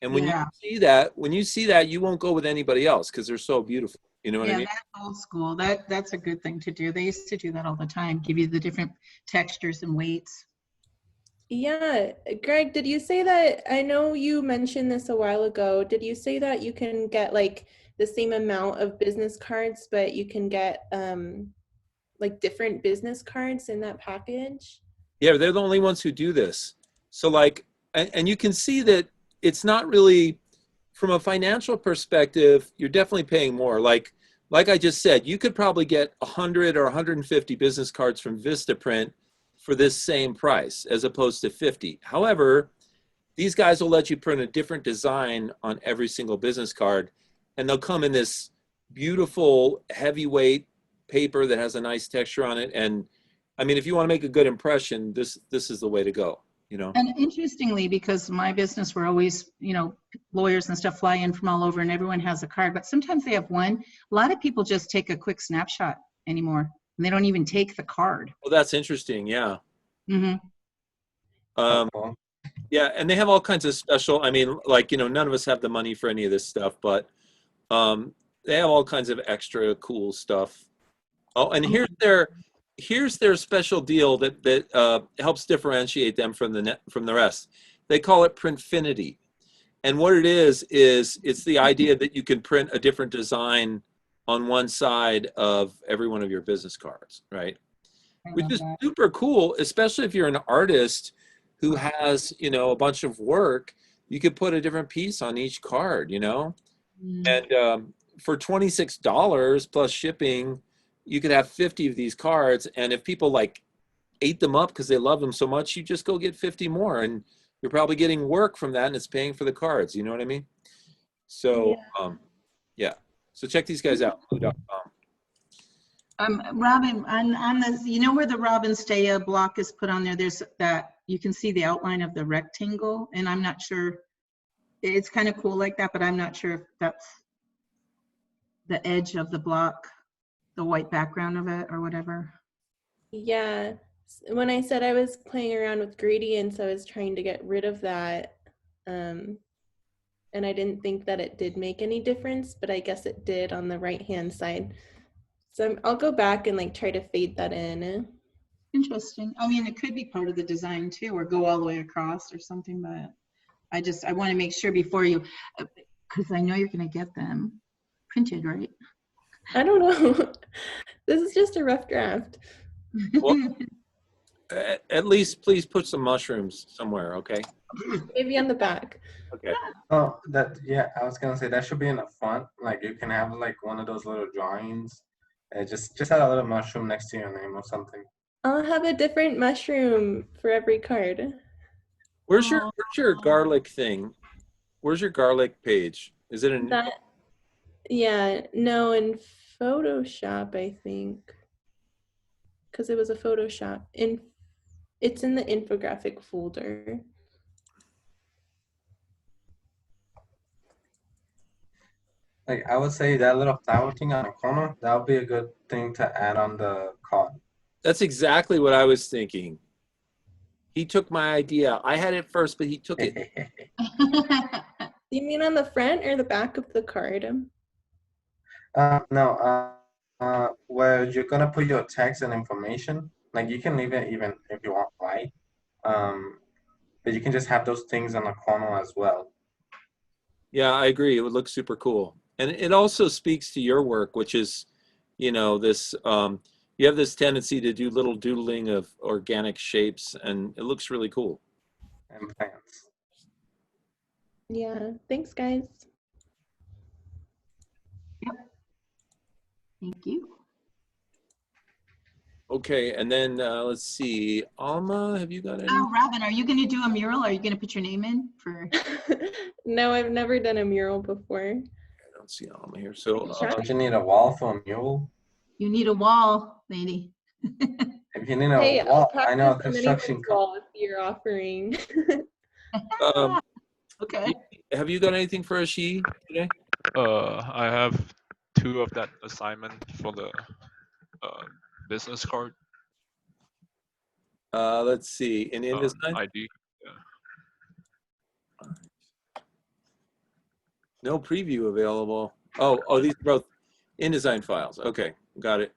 And when you see that, you won't go with anybody else because they're so beautiful. You know what I mean? That's old school. That's a good thing to do. They used to do that all the time, give you the different textures and weights. Yeah, Greg, did you say that? I know you mentioned this a while ago. Did you say that you can get like the same amount of business cards, but you can get like different business cards in that package? Yeah, they're the only ones who do this. So like, and you can see that it's not really, from a financial perspective, you're definitely paying more. Like I just said, you could probably get 100 or 150 business cards from Vistaprint for this same price as opposed to 50. However, these guys will let you print a different design on every single business card, and they'll come in this beautiful heavyweight paper that has a nice texture on it. And I mean, if you want to make a good impression, this is the way to go, you know? And interestingly, because my business, we're always, you know, lawyers and stuff fly in from all over and everyone has a card, but sometimes they have one. A lot of people just take a quick snapshot anymore and they don't even take the card. Well, that's interesting. Yeah. Mm-hmm. Yeah, and they have all kinds of special, I mean, like, you know, none of us have the money for any of this stuff, but they have all kinds of extra cool stuff. Oh, and here's their special deal that helps differentiate them from the rest. They call it Printfinity. And what it is it's the idea that you can print a different design on one side of every one of your business cards, right? Which is super cool, especially if you're an artist who has, you know, a bunch of work. You could put a different piece on each card, you know? And for $26 plus shipping, you could have 50 of these cards. And if people like ate them up because they love them so much, you just go get 50 more. And you're probably getting work from that, and it's paying for the cards. You know what I mean? So, yeah. So check these guys out. Robin, on the, you know where the Robin Staya block is put on there, there's that, you can see the outline of the rectangle, and I'm not sure, it's kind of cool like that, but I'm not sure if that's the edge of the block, the white background of it or whatever. Yeah. When I said I was playing around with gradients, I was trying to get rid of that. and I didn't think that it did make any difference, but I guess it did on the right-hand side. So I'll go back and like try to fade that in. Interesting. I mean, it could be part of the design too, or go all the way across or something, but I want to make sure before you, because I know you're going to get them printed, right? I don't know. This is just a rough draft. Well, at least please put some mushrooms somewhere, okay? Maybe on the back. Okay. Oh, yeah, I was gonna say that should be in the front. Like you can have like one of those little drawings. Just add a little mushroom next to your name or something. I'll have a different mushroom for every card. Where's your garlic thing? Where's your garlic page? Is it in That? Yeah, no, in Photoshop, I think, because it was a Photoshop. It's in the infographic folder. Like I would say that little flower thing on the corner, that would be a good thing to add on the card. That's exactly what I was thinking. He took my idea. I had it first, but he took it. You mean on the front or the back of the card? No, where you're gonna put your text and information. Like you can leave it even if you want white. But you can just have those things on the corner as well. Yeah, I agree. It would look super cool. And it also speaks to your work, which is, you know, this, you have this tendency to do little doodling of organic shapes, and it looks really cool. And plants. Yeah, thanks, guys. Thank you. Okay, and then let's see. Alma, have you got any? Oh, Robin, are you going to do a mural? Are you going to put your name in for? No, I've never done a mural before. I don't see Alma here. So Don't you need a wall for a mural? You need a wall, lady. If you need a Hey, I'll wall, I know a practice on construction anyone's wall if you're offering. Okay. Have you got anything for Ashi today? I have 2 of that assignment for the business card. Let's see. In InDesign? ID. Yeah. No preview available. Oh, these are both InDesign files. Okay, got it.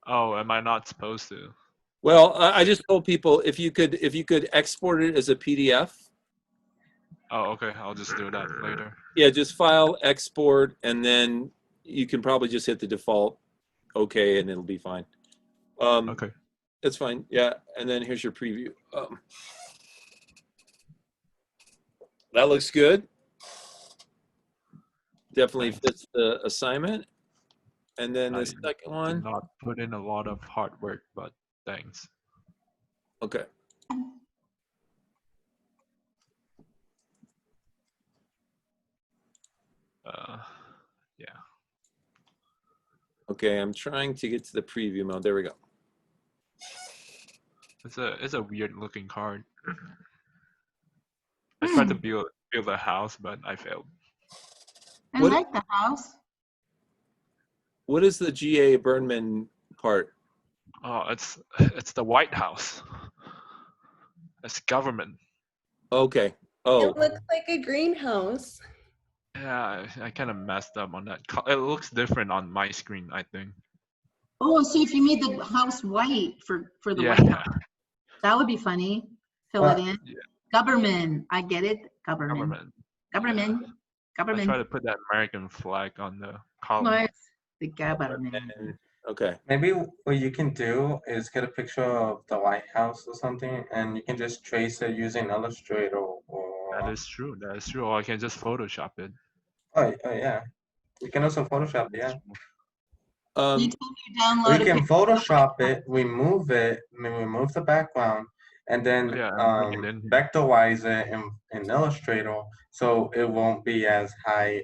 Oh, am I not supposed to? Well, I just told people if you could export it as a PDF. Oh, okay. I'll just do that later. Yeah, just file, export, and then you can probably just hit the default okay, and it'll be fine. Okay. That's fine. Yeah, and then here's your preview. That looks good. Definitely fits the assignment. And then the second one. Did not put in a lot of hard work, but thanks. Okay. Yeah. Okay, I'm trying to get to the preview mode. There we go. It's a weird looking card. I tried to build a house, but I failed. I like the house. What is the G.A. Burnman part? Oh, it's the White House. It's government. Okay. Oh. It looks like a greenhouse. Yeah, I kind of messed up on that. It looks different on my screen, I think. Oh, so if you made the house white for the Yeah. White House, that would be funny. Fill it in. Yeah. Government. I get it. Government. Government. I Government. try to put that American flag on the column. Nice. The government. Okay. Maybe what you can do is get a picture of the White House or something, and you can just trace it using Illustrator or. That is true. That is true. Or I can just Photoshop it. Oh yeah. You can also Photoshop it, yeah. You download We can Photoshop it, remove it, remove the background, and then vectorize it in Illustrator so it won't be as high,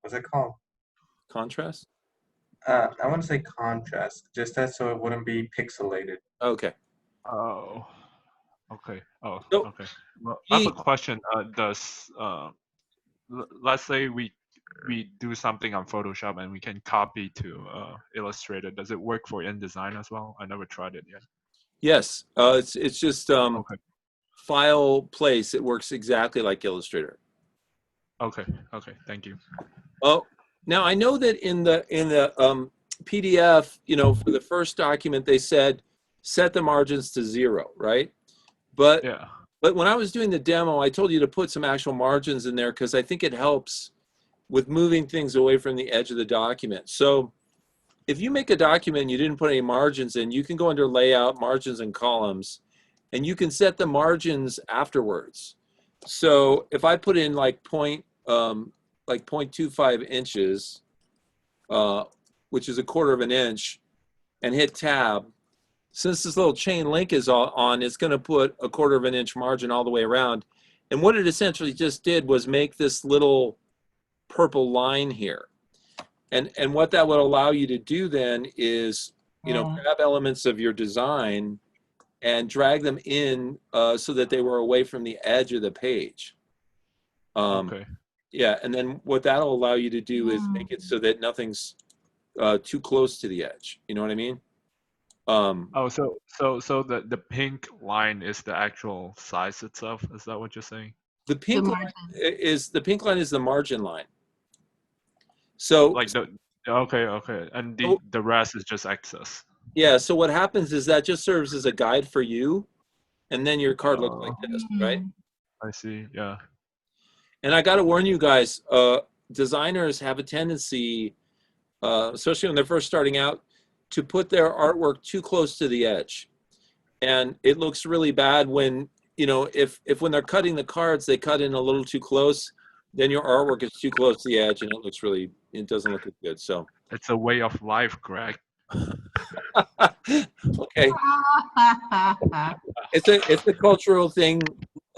what's it called? Contrast? I want to say contrast, just that so it wouldn't be pixelated. Okay. Oh. Okay. Oh, So, okay. Well, I have a question. Let's say we do something on Photoshop and we can copy to Illustrator. Does it work for InDesign as well? I never tried it yet. Yes. It's just file place. It works exactly like Illustrator. Okay. Okay. Thank you. Oh, now I know that in the PDF, you know, for the first document, they said set the margins to 0, right? But Yeah. but when I was doing the demo, I told you to put some actual margins in there because I think it helps with moving things away from the edge of the document. So if you make a document and you didn't put any margins in, you can go under layout, margins and columns, and you can set the margins afterwards. So if I put in like 0.25 inches, which is 1/4 of an inch, and hit tab, since this little chain link is on, it's going to put 1/4 of an inch margin all the way around. And what it essentially just did was make this little purple line here. And what that would allow you to do then is, you know, grab elements of your design and drag them in so that they were away from the edge of the page. Okay. Yeah, and then what that'll allow you to do is make it so that nothing's too close to the edge. You know what I mean? Oh, so the pink line is the actual size itself. Is that what you're saying? The pink line is the margin line. So Like okay, and the rest is just excess. yeah, so what happens is that just serves as a guide for you, and then your card looks like this, right? I see. Yeah. And I got to warn you guys, designers have a tendency, especially when they're first starting out, to put their artwork too close to the edge. And it looks really bad when, you know, if when they're cutting the cards, they cut in a little too close, then your artwork is too close to the edge and it doesn't look good. So It's a way of life, Greg. okay. It's a cultural thing.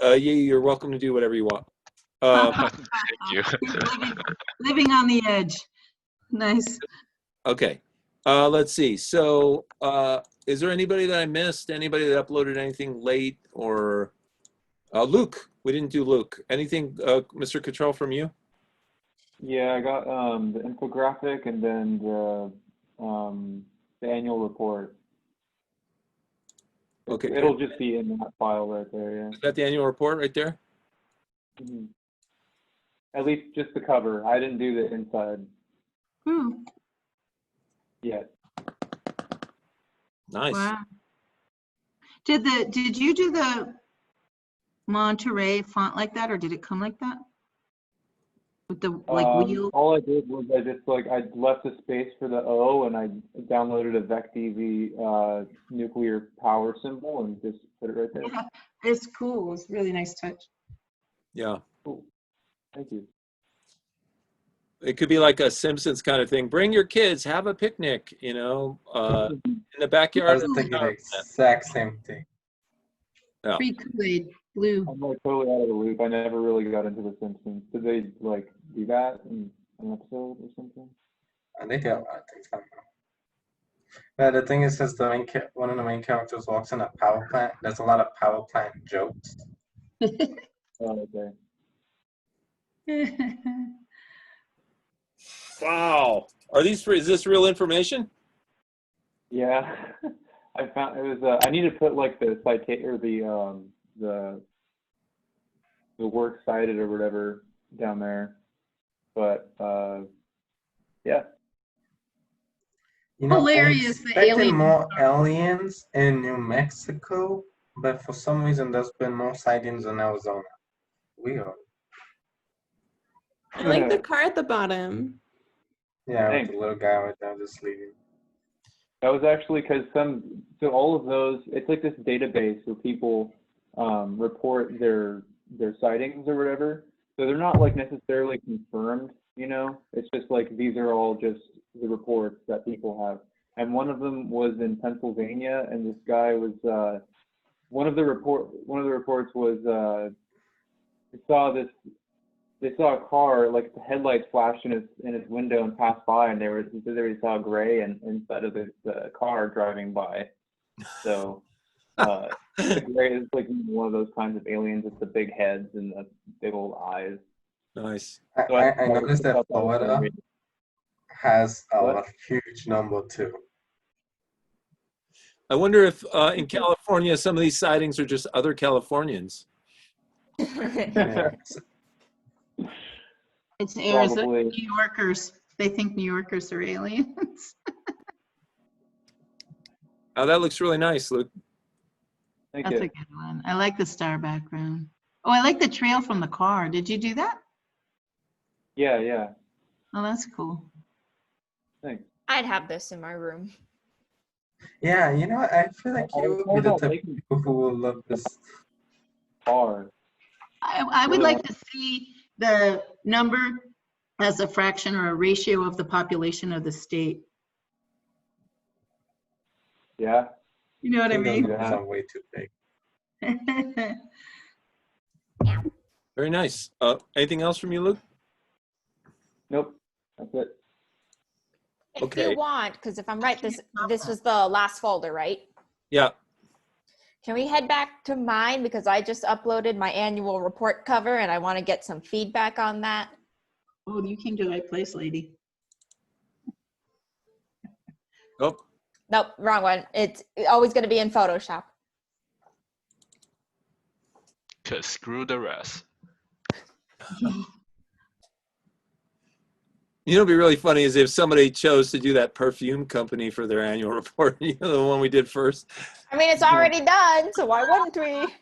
You're welcome to do whatever you want. Thank you. Living on the edge. Nice. Okay. Let's see. So is there anybody that I missed? Anybody that uploaded anything late? Or Luke? We didn't do Luke. Anything, Mr. Cottrell, from you? Yeah, I got the infographic and then the annual report. Okay. It'll just be in that file right there, yeah. Is that the annual report right there? Mhm. At least just the cover. I didn't do the inside yet. Nice. Wow. Did you do the Monterey font like that, or did it come like that? With the wheel? All I did was I left a space for the O and I downloaded a VecDV nuclear power symbol and just put it right there. Yeah, it's cool. It's a really nice touch. Yeah. Cool. Thank you. It could be like a Simpsons kind of thing. Bring your kids, have a picnic, you know, in the I backyard. was thinking the exact same thing. Yeah. Free Kool-Aid, blue. I'm like totally out of the loop. I never really got into the Simpsons. Did they like do that in an episode or something? And they do a lot of things. I don't know. But the thing is, since one of the main characters walks in a power plant, there's a lot of power plant jokes. Oh, okay. Wow. Are these free? Is this real information? Yeah, I found it was. I need to put like the citation or the works cited or whatever down there, but yeah. You know, Hilarious, I'm the expecting aliens more aliens in New Mexico, but for some reason there's been more sightings in Arizona. Weird. I like the car at the bottom. Yeah, Thanks. with the little guy right there just sleeping. That was actually because so all of those, it's like this database where people report their sightings or whatever. So they're not like necessarily confirmed, you know. It's just like these are all just the reports that people have. And one of them was in Pennsylvania, and this guy was one of the reports was they saw a car, like the headlights flashed in his window and passed by, and they saw a gray and inside of the car driving by. So the gray is like one of those kinds of aliens with the big heads and the big old eyes. Nice. So I noticed that was Florida very- has a What? huge number too. I wonder if in California some of these sightings are just other Californians. Yeah. It's Arizona, Probably. New Yorkers. They think New Yorkers are aliens. Oh, that looks really nice, Luke. Thank That's you. a good one. I like the star background. Oh, I like the trail from the car. Did you do that? Yeah. Oh, that's cool. Thanks. I'd have this in my room. Yeah, you know, I feel like I you was would more be the about type of making people who will love this. car. I would Really like to see the number as a fraction or a ratio of the population of the state. Yeah. You know what I think those mean? numbers are way too big. Very nice. Anything else from you, Luke? Nope. That's it. If Okay. you want, because if I'm right, this was the last folder, right? Yeah. Can we head back to mine, because I just uploaded my annual report cover and I want to get some feedback on that. Oh, you came to the right place, lady. Oh, Nope, wrong one. It's always going to be in Photoshop. Cause screw the rest. you know, what'd be really funny is if somebody chose to do that perfume company for their annual report. You know, the one we did first. I mean, it's already done, so why wouldn't we?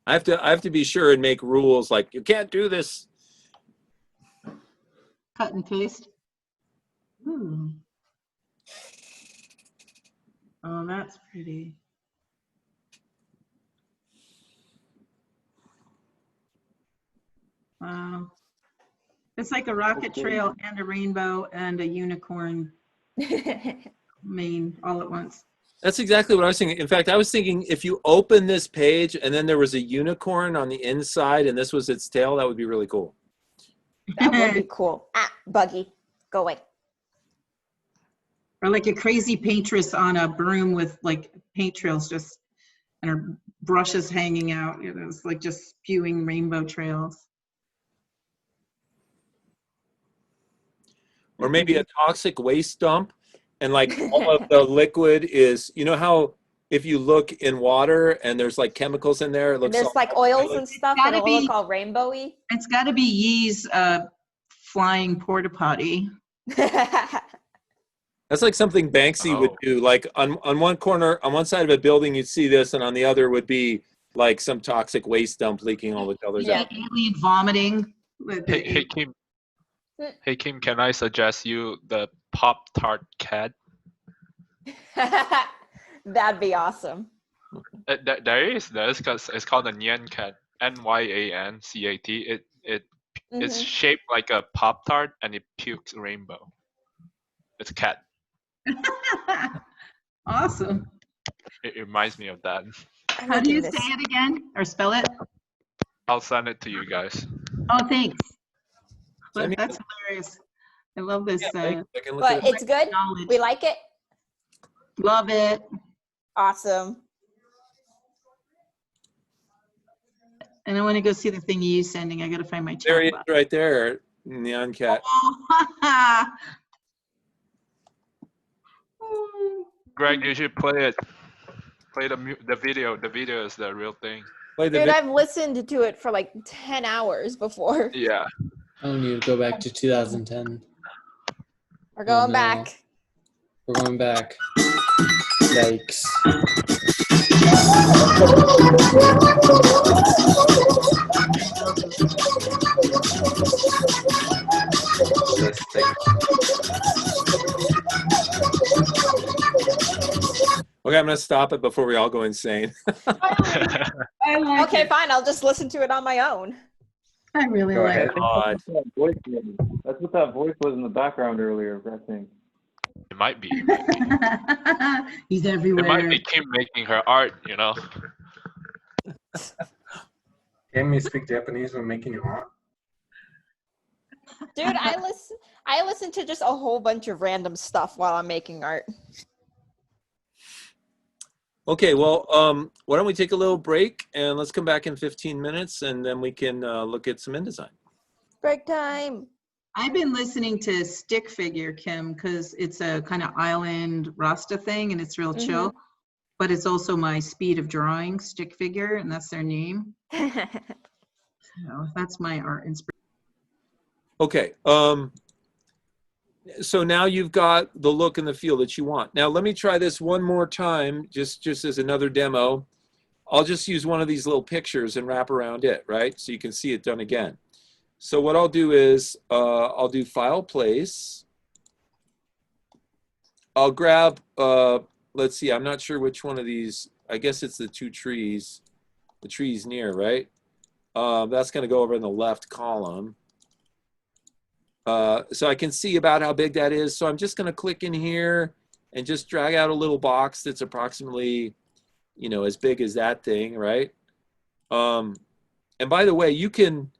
I have to be sure and make rules like you can't do this. Cut and paste. Ooh. Oh, that's pretty. Wow. It's like a rocket trail and a rainbow and a unicorn mane all at once. That's exactly what I was thinking. In fact, I was thinking if you open this page and then there was a unicorn on the inside and this was its tail, that would be really cool. That would be cool. Ah, Buggy, go away. Or like a crazy paintress on a broom with like paint trails just, and her brushes hanging out. You know, it's like just spewing rainbow trails. Or maybe a toxic waste dump and like all of the liquid is, you know how if you look in water and there's like chemicals in there, it looks There's all- like oils and stuff gotta that'll look be- all rainbowy. It's got to be Yee's flying porta potty. That's like something Banksy would do. Like on one corner, on one side of a building, you'd see this, and on the other would be like some toxic waste dump leaking all the colors out. Alien vomiting. Hey Kim. Hey Kim, can I suggest you the Pop-Tart cat? That'd be awesome. There's because it's called a Nyan cat, NYANCAT. It's Mhm. shaped like a Pop-Tart and it pukes rainbow. It's a cat. Awesome. It reminds me of that. How do you say it again or spell it? I'll send it to you guys. Oh, thanks. Send me That's hilarious. I love this. I can look But at it. it's good. We like it. Love it. Awesome. And I want to go see the thing you sending. I got to find my chat There he is, box. right there, Neon Cat. Greg, you should play it. Play the video. The video is the real thing. Play Dude, I've listened to it for like 10 hours before. Yeah. I don't need to go back to 2010. We're going no. back. We're going back. Yikes. This thing. Okay, I'm gonna stop it before we all go insane. Okay, fine. I'll just listen to it on my own. I really Go like ahead. it. That's what that voice was in the background earlier, I think. It might be. He's It everywhere. might be Kim making her art, you know. Can you speak Japanese when making your art? Dude, I listen to just a whole bunch of random stuff while I'm making art. Okay, well, why don't we take a little break and let's come back in 15 minutes and then we can look at some InDesign. Break time. I've been listening to Stick Figure, Kim, because it's a kind of island Rasta thing and it's real chill. But it's also my speed of drawing, Stick Figure, and that's their name. No, that's my art inspiration. Okay. So now you've got the look and the feel that you want. Now let me try this one more time, just as another demo. I'll just use one of these little pictures and wrap around it, right? So you can see it done again. So what I'll do is I'll do File, Place. I'll grab, let's see, I'm not sure which one of these. I guess it's the two trees, the trees near, right? That's going to go over in the left column. So I can see about how big that is. So I'm just going to click in here and just drag out a little box that's approximately, you know, as big as that thing, right? And by the way, you can,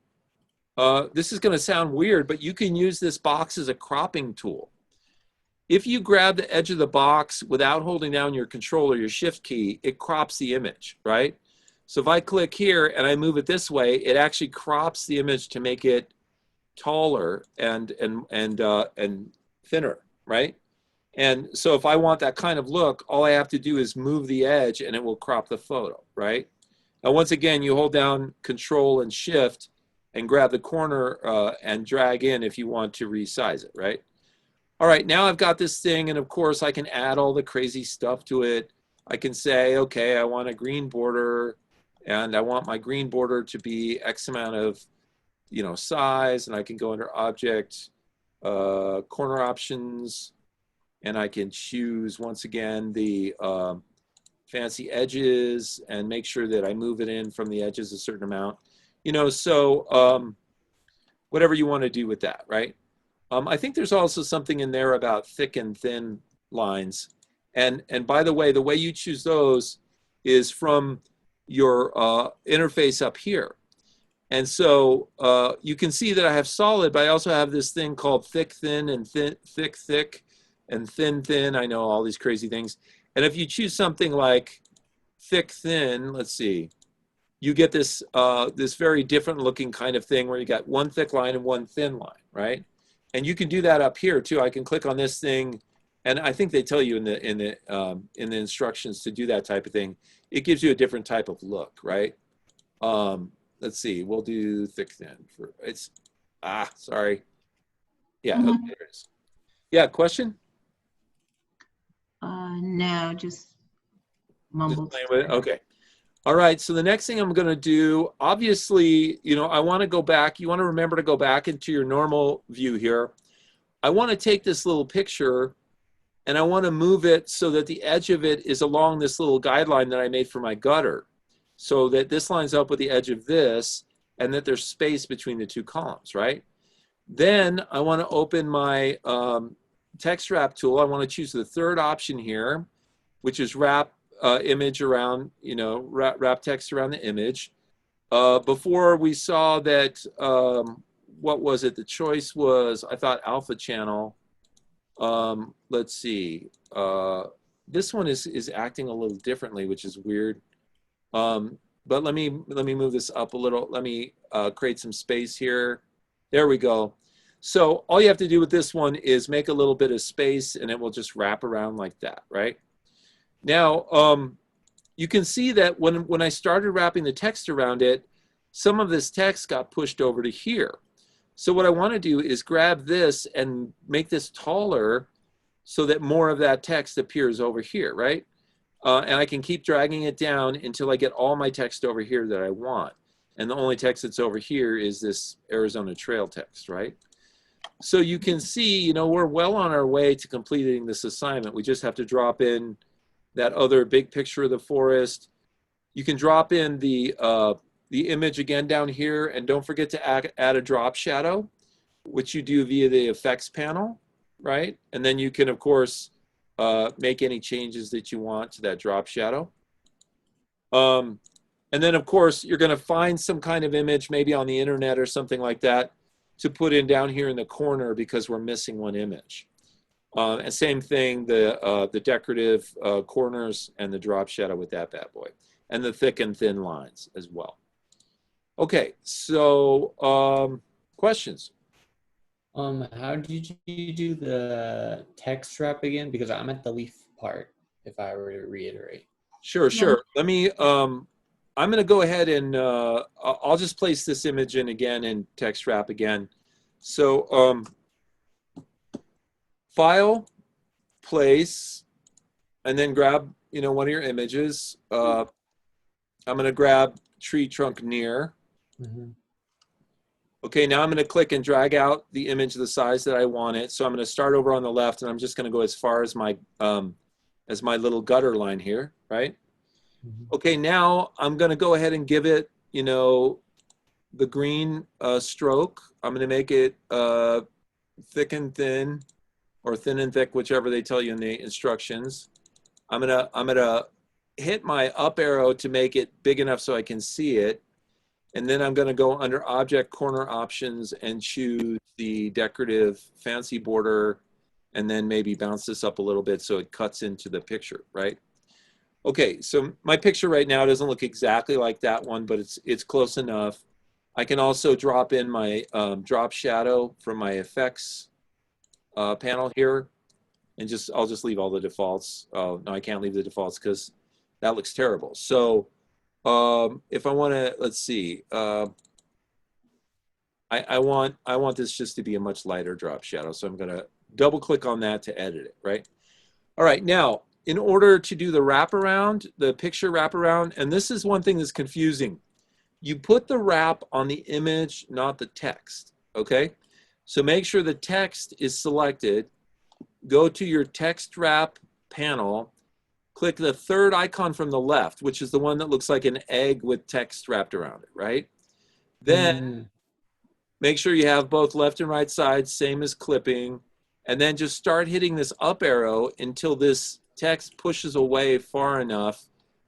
this is going to sound weird, but you can use this box as a cropping tool. If you grab the edge of the box without holding down your control or your shift key, it crops the image, right? So if I click here and I move it this way, it actually crops the image to make it taller and thinner, right? And so if I want that kind of look, all I have to do is move the edge and it will crop the photo, right? Now, once again, you hold down Control and Shift and grab the corner and drag in if you want to resize it, right? All right, now I've got this thing, and of course I can add all the crazy stuff to it. I can say, okay, I want a green border, and I want my green border to be X amount of, you know, size, and I can go under Object, Corner Options, and I can choose, once again, the fancy edges and make sure that I move it in from the edges a certain amount. You know, so whatever you want to do with that, right? I think there's also something in there about thick and thin lines. And by the way you choose those is from your interface up here. And so you can see that I have solid, but I also have this thing called thick, thin, and thick, and thin, thin. I know all these crazy things. And if you choose something like thick, thin, let's see, you get this, this very different looking kind of thing where you got one thick line and one thin line, right? And you can do that up here too. I can click on this thing, and I think they tell you in the instructions to do that type of thing. It gives you a different type of look, right? Let's see, we'll do thick thin for it's sorry. Yeah, okay, there it is. Yeah, question? No, just mumbled. Okay. All right, so the next thing I'm going to do, obviously, you know, I want to go back. You want to remember to go back into your normal view here. I want to take this little picture and I want to move it so that the edge of it is along this little guideline that I made for my gutter, so that this lines up with the edge of this and that there's space between the two columns, right? Then I want to open my text wrap tool. I want to choose the third option here, which is wrap image around, you know, wrap text around the image. Before we saw that, what was it? The choice was, I thought, alpha channel. Let's see. This one is acting a little differently, which is weird. But let me move this up a little. Let me create some space here. There we go. So all you have to do with this one is make a little bit of space and it will just wrap around like that, right? Now, you can see that when I started wrapping the text around it, some of this text got pushed over to here. So what I want to do is grab this and make this taller so that more of that text appears over here, right? And I can keep dragging it down until I get all my text over here that I want. And the only text that's over here is this Arizona Trail text, right? So you can see, you know, we're well on our way to completing this assignment. We just have to drop in that other big picture of the forest. You can drop in the image again down here, and don't forget to add a drop shadow, which you do via the effects panel, right? And then you can, of course, make any changes that you want to that drop shadow. And then, of course, you're going to find some kind of image, maybe on the internet or something like that, to put in down here in the corner because we're missing one image. And same thing, the decorative corners and the drop shadow with that bad boy, and the thick and thin lines as well. Okay, so questions? How did you do the text wrap again? Because I'm at the leaf part, if I were to reiterate. Sure. Let me, I'm going to go ahead and I'll just place this image in again and text wrap again. So file, place, and then grab, you know, one of your images. I'm going to grab tree trunk near. Okay, now I'm going to click and drag out the image the size that I want it. So I'm going to start over on the left, and I'm just going to go as far as my little gutter line here, right? Okay, now I'm going to go ahead and give it, you know, the green stroke. I'm going to make it thick and thin, or thin and thick, whichever they tell you in the instructions. I'm gonna hit my up arrow to make it big enough so I can see it. And then I'm going to go under Object Corner Options and choose the decorative fancy border, and then maybe bounce this up a little bit so it cuts into the picture, right? Okay, so my picture right now doesn't look exactly like that one, but it's close enough. I can also drop in my drop shadow from my effects panel here, and I'll just leave all the defaults. No, I can't leave the defaults because that looks terrible. So if I want to, let's see, I want this just to be a much lighter drop shadow. So I'm going to double click on that to edit it, right? All right, now in order to do the wraparound, the picture wraparound, and this is one thing that's confusing. You put the wrap on the image, not the text, okay? So make sure the text is selected. Go to your text wrap panel, click the third icon from the left, which is the one that looks like an egg with text wrapped around it, right? Then make sure you have both left and right sides, same as clipping, and then just start hitting this up arrow until this text pushes away far enough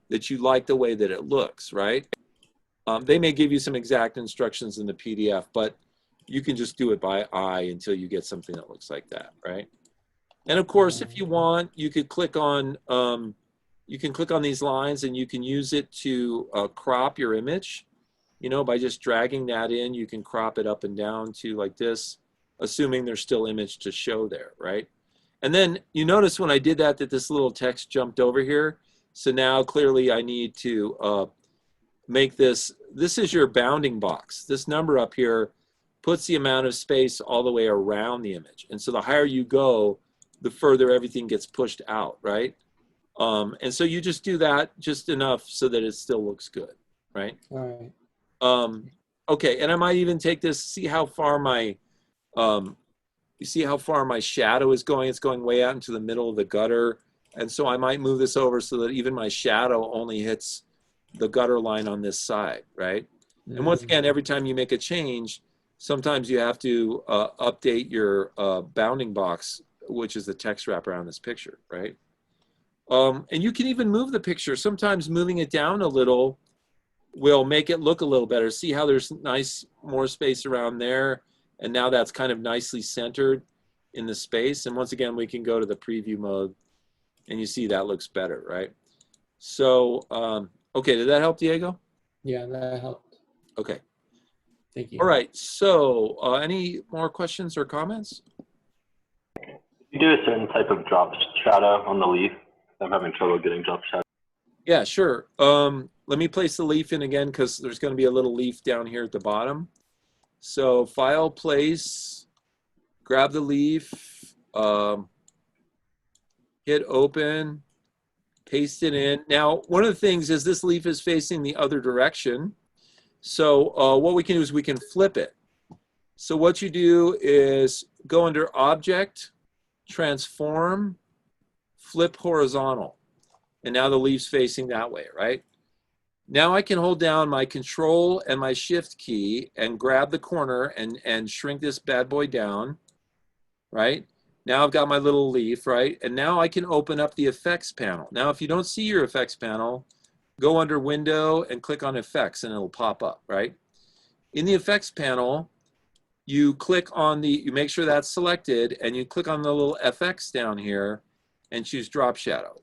that you like the way that it looks, right? They may give you some exact instructions in the PDF, but you can just do it by eye until you get something that looks like that, right? And of course, if you want, you could click on these lines, and you can use it to crop your image. You know, by just dragging that in, you can crop it up and down to like this, assuming there's still image to show there, right? And then you notice when I did that this little text jumped over here. So now clearly I need to make this is your bounding box. This number up here puts the amount of space all the way around the image. And so the higher you go, the further everything gets pushed out, right? And so you just do that just enough so that it still looks good, right? All right. Okay, and I might even take this, see how far my, you see how far my shadow is going? It's going way out into the middle of the gutter. And so I might move this over so that even my shadow only hits the gutter line on this side, right? And once again, every time you make a change, sometimes you have to update your bounding box, which is the text wrap around this picture, right? And you can even move the picture. Sometimes moving it down a little will make it look a little better. See how there's nice more space around there, and now that's kind of nicely centered in the space. And once again, we can go to the preview mode, and you see that looks better, right? So, okay, did that help, Diego? Yeah, that helped. Okay. Thank you. All right, so any more questions or comments? You do a certain type of drop shadow on the leaf. I'm having trouble getting drop shadow. Yeah, sure. Let me place the leaf in again because there's going to be a little leaf down here at the bottom. So file, place, grab the leaf, hit open, paste it in. Now, one of the things is this leaf is facing the other direction. So what we can do is we can flip it. So what you do is go under Object, Transform, Flip Horizontal. And now the leaf's facing that way, right? Now I can hold down my Control and my Shift key and grab the corner and shrink this bad boy down, right? Now I've got my little leaf, right? And now I can open up the Effects panel. Now if you don't see your Effects panel, go under Window and click on Effects and it'll pop up, right? In the Effects panel, you click on you make sure that's selected, and you click on the little FX down here and choose Drop Shadow.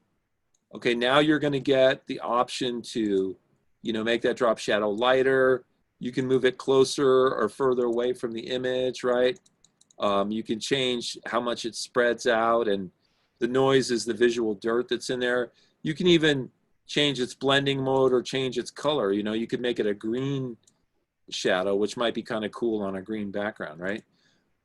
Okay, now you're going to get the option to, you know, make that drop shadow lighter. You can move it closer or further away from the image, right? You can change how much it spreads out, and the noise is the visual dirt that's in there. You can even change its blending mode or change its color. You know, you could make it a green shadow, which might be kind of cool on a green background, right?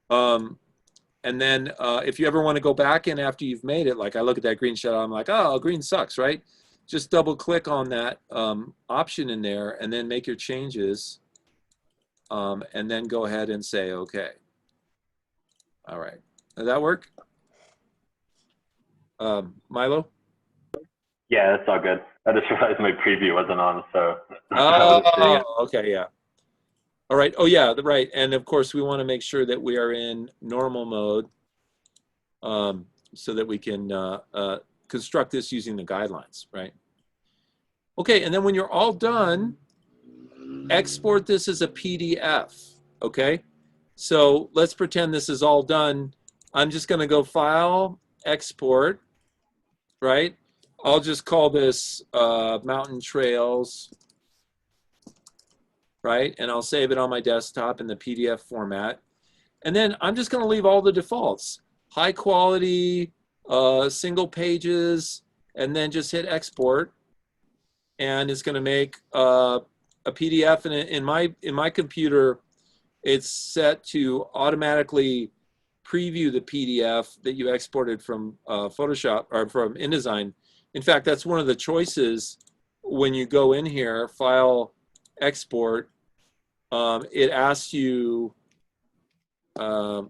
And then if you ever want to go back in after you've made it, like I look at that green shadow, I'm like, oh, green sucks, right? Just double click on that option in there and then make your changes. And then go ahead and say, okay. All right. Does that work? Milo? Yeah, that's all good. I just realized my preview wasn't on, so. Oh, okay, yeah. All right. Oh, yeah, right. And of course, we want to make sure that we are in normal mode so that we can construct this using the guidelines, right? Okay, and then when you're all done, export this as a PDF, okay? So let's pretend this is all done. I'm just going to go File, Export, right? I'll just call this Mountain Trails, right? And I'll save it on my desktop in the PDF format. And then I'm just going to leave all the defaults. High quality, single pages, and then just hit Export. And it's going to make a PDF. And in my computer, it's set to automatically preview the PDF that you exported from Photoshop or from InDesign. In fact, that's one of the choices when you go in here, File, Export. It asks you right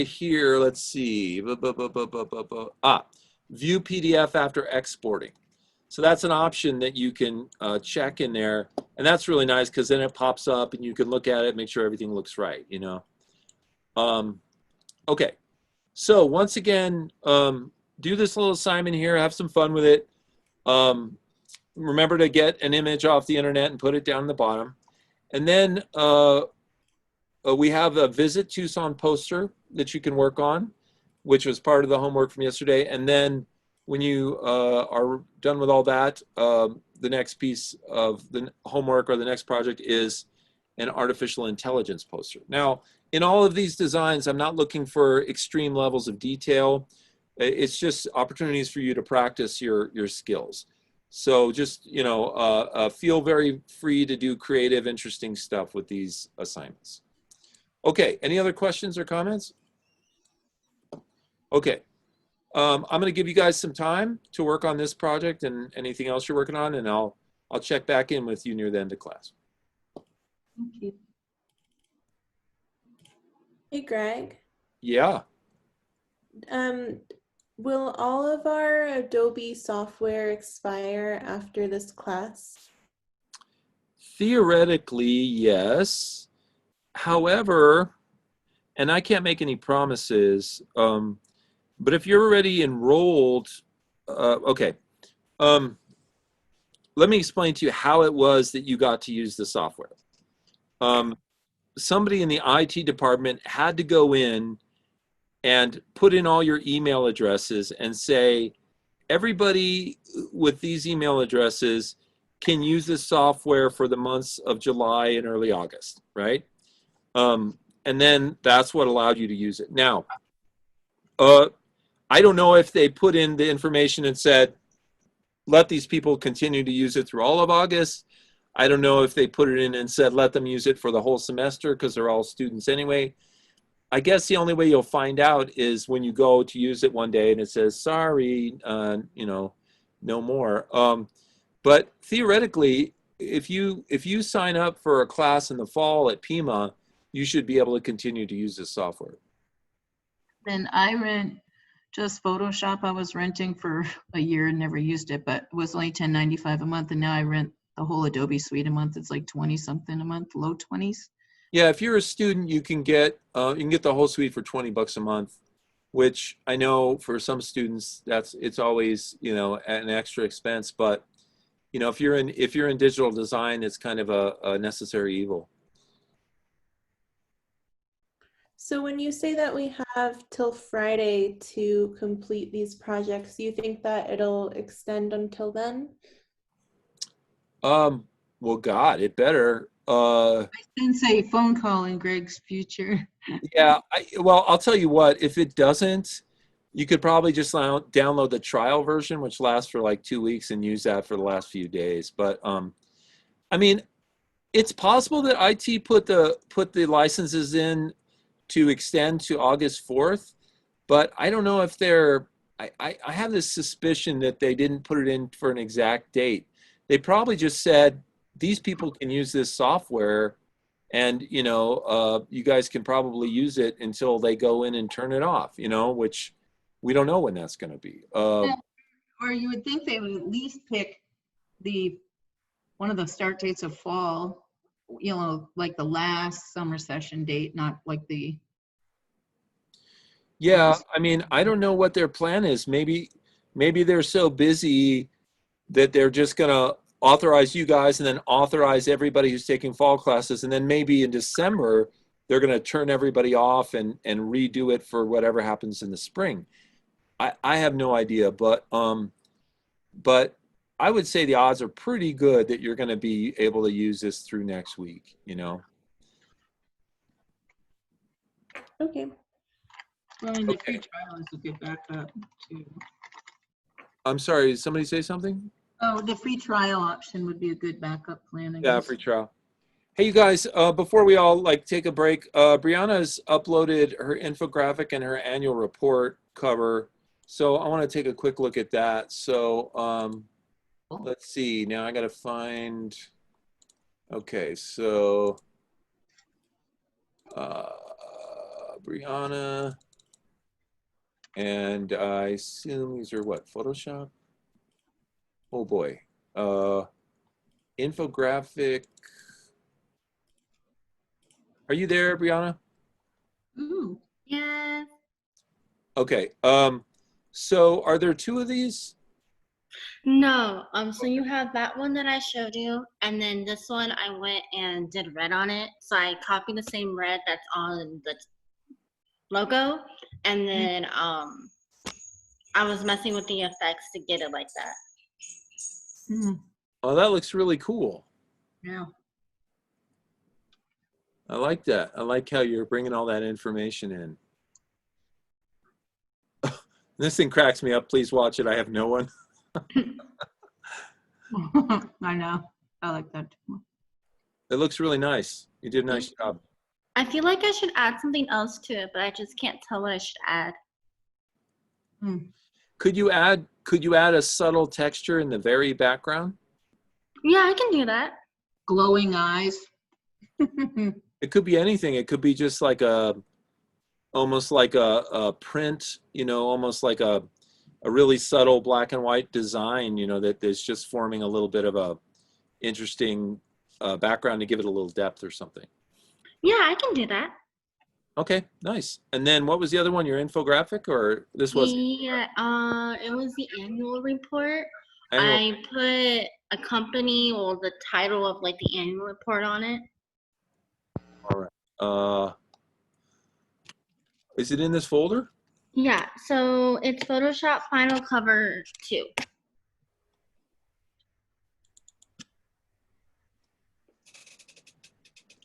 here, let's see, view PDF after exporting. So that's an option that you can check in there. And that's really nice because then it pops up and you can look at it, make sure everything looks right, you know. Okay, so once again, do this little assignment here, have some fun with it. Remember to get an image off the internet and put it down the bottom. And then we have a Visit Tucson poster that you can work on, which was part of the homework from yesterday. And then when you are done with all that, the next piece of the homework or the next project is an artificial intelligence poster. Now, in all of these designs, I'm not looking for extreme levels of detail. It's just opportunities for you to practice your skills. So just, you know, feel very free to do creative, interesting stuff with these assignments. Okay, any other questions or comments? Okay, I'm going to give you guys some time to work on this project and anything else you're working on, and I'll check back in with you near the end of class. Thank you. Hey, Greg. Yeah. Will all of our Adobe software expire after this class? Theoretically, yes. However, and I can't make any promises, but if you're already enrolled, okay. Let me explain to you how it was that you got to use the software. Somebody in the IT department had to go in and put in all your email addresses and say, everybody with these email addresses can use this software for the months of July and early August, right? And then that's what allowed you to use it. Now, I don't know if they put in the information and said, let these people continue to use it through all of August. I don't know if they put it in and said, let them use it for the whole semester because they're all students anyway. I guess the only way you'll find out is when you go to use it one day and it says, sorry, you know, no more. But theoretically, if you sign up for a class in the fall at Pima, you should be able to continue to use this software. Then I rent just Photoshop. I was renting for a year and never used it, but it was only $10.95 a month. And now I rent the whole Adobe suite a month. It's like 20 something a month, low 20s. Yeah, if you're a student, you can get the whole suite for $20 a month, which I know for some students it's always, you know, an extra expense. But you know, if you're in digital design, it's kind of a necessary evil. So when you say that we have till Friday to complete these projects, do you think that it'll extend until then? Well, God, it better. I sense a phone call in Greg's future. Yeah, well, I'll tell you what, if it doesn't, you could probably just download the trial version, which lasts for like 2 weeks, and use that for the last few days. But I mean, it's possible that IT put the licenses in to extend to August 4th, but I don't know if they're. I have this suspicion that they didn't put it in for an exact date. They probably just said these people can use this software, and you know, you guys can probably use it until they go in and turn it off. You know, which we don't know when that's going to be. Or you would think they would at least pick one of the start dates of fall, you know, like the last summer session date, not like the. Yeah, I mean, I don't know what their plan is. Maybe they're so busy that they're just gonna authorize you guys and then authorize everybody who's taking fall classes, and then maybe in December they're gonna turn everybody off and redo it for whatever happens in the spring. I have no idea, but I would say the odds are pretty good that you're gonna be able to use this through next week, you know. Okay. Well, and the free trial is a good backup too. I'm sorry, did somebody say something? Oh, the free trial option would be a good backup plan, I Yeah, guess. free trial. Hey, you guys, before we all like take a break, Brianna's uploaded her infographic and her annual report cover. So I want to take a quick look at that. So let's see. Now I got to find. Okay, so Brianna, and I assume these are what, Photoshop? Oh boy, infographic. Are you there, Brianna? Ooh. Yeah. Okay. So are there two of these? No. So you have that one that I showed you, and then this one I went and did red on it. So I copied the same red that's on the logo, and then I was messing with the effects to get it like that. Oh, that looks really cool. Yeah. I like that. I like how you're bringing all that information in. This thing cracks me up. Please watch it. I have no one. I know. I like that too. It looks really nice. You did a nice job. I feel like I should add something else to it, but I just can't tell what I should add. Could you add a subtle texture in the very background? Yeah, I can do that. Glowing eyes. It could be anything. It could be just like almost like a print, you know, almost like a really subtle black and white design, you know, that is just forming a little bit of a interesting background to give it a little depth or something. Yeah, I can do that. Okay, nice. And then what was the other one? Your infographic, or this was? Yeah, it was the annual report. Annual. I put a company or the title of like the annual report on it. All right. Is it in this folder? Yeah, so it's Photoshop Final Cover 2.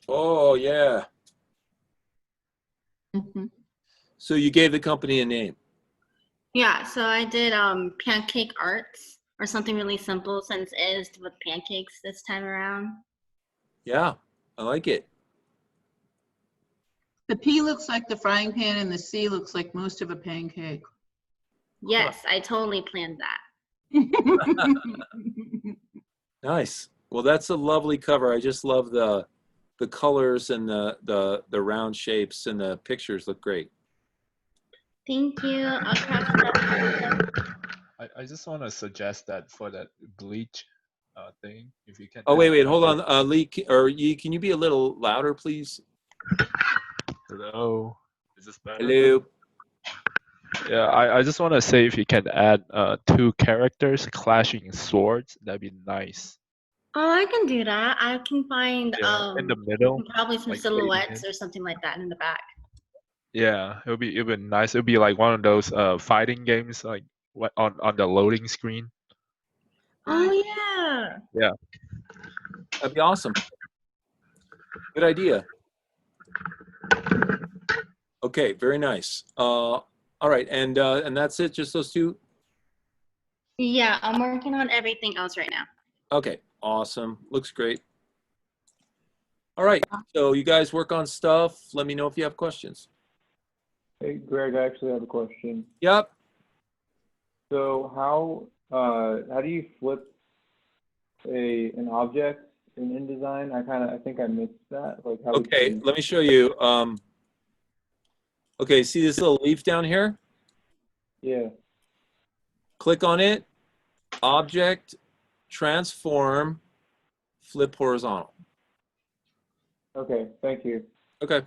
Oh yeah. So you gave the company a name. Yeah, so I did Pancake Arts or something really simple since it is with pancakes this time around. Yeah, I like it. The P looks like the frying pan and the C looks like most of a pancake. Yes, I totally planned that. Nice. Well, that's a lovely cover. I just love the colors and the round shapes, and the pictures look great. Thank you. I'll catch up. I just want to suggest that for that bleach thing, if you can. Oh wait, hold on, Lee, or Yi, can you be a little louder, please? Hello. Is this better? Hello. Yeah, I just want to say if you can add 2 characters clashing swords, that'd be nice. Oh, I can do that. I can find In the middle, probably some like silhouettes or something like that in the back. yeah, it'll be nice. It'll be like one of those fighting games, like what on the loading screen. Oh yeah. Yeah. That'd be awesome. Good idea. Okay, very nice. All right, and that's it, just those two? Yeah, I'm working on everything else right now. Okay, awesome. Looks great. All right, so you guys work on stuff. Let me know if you have questions. Hey, Greg, I actually have a question. Yep. So how do you flip an object in InDesign? I think I missed that. Like how would Okay, you- let me show you. Okay, see this little leaf down here? Yeah. Click on it, object, transform, flip horizontal. Okay, thank you. Okay.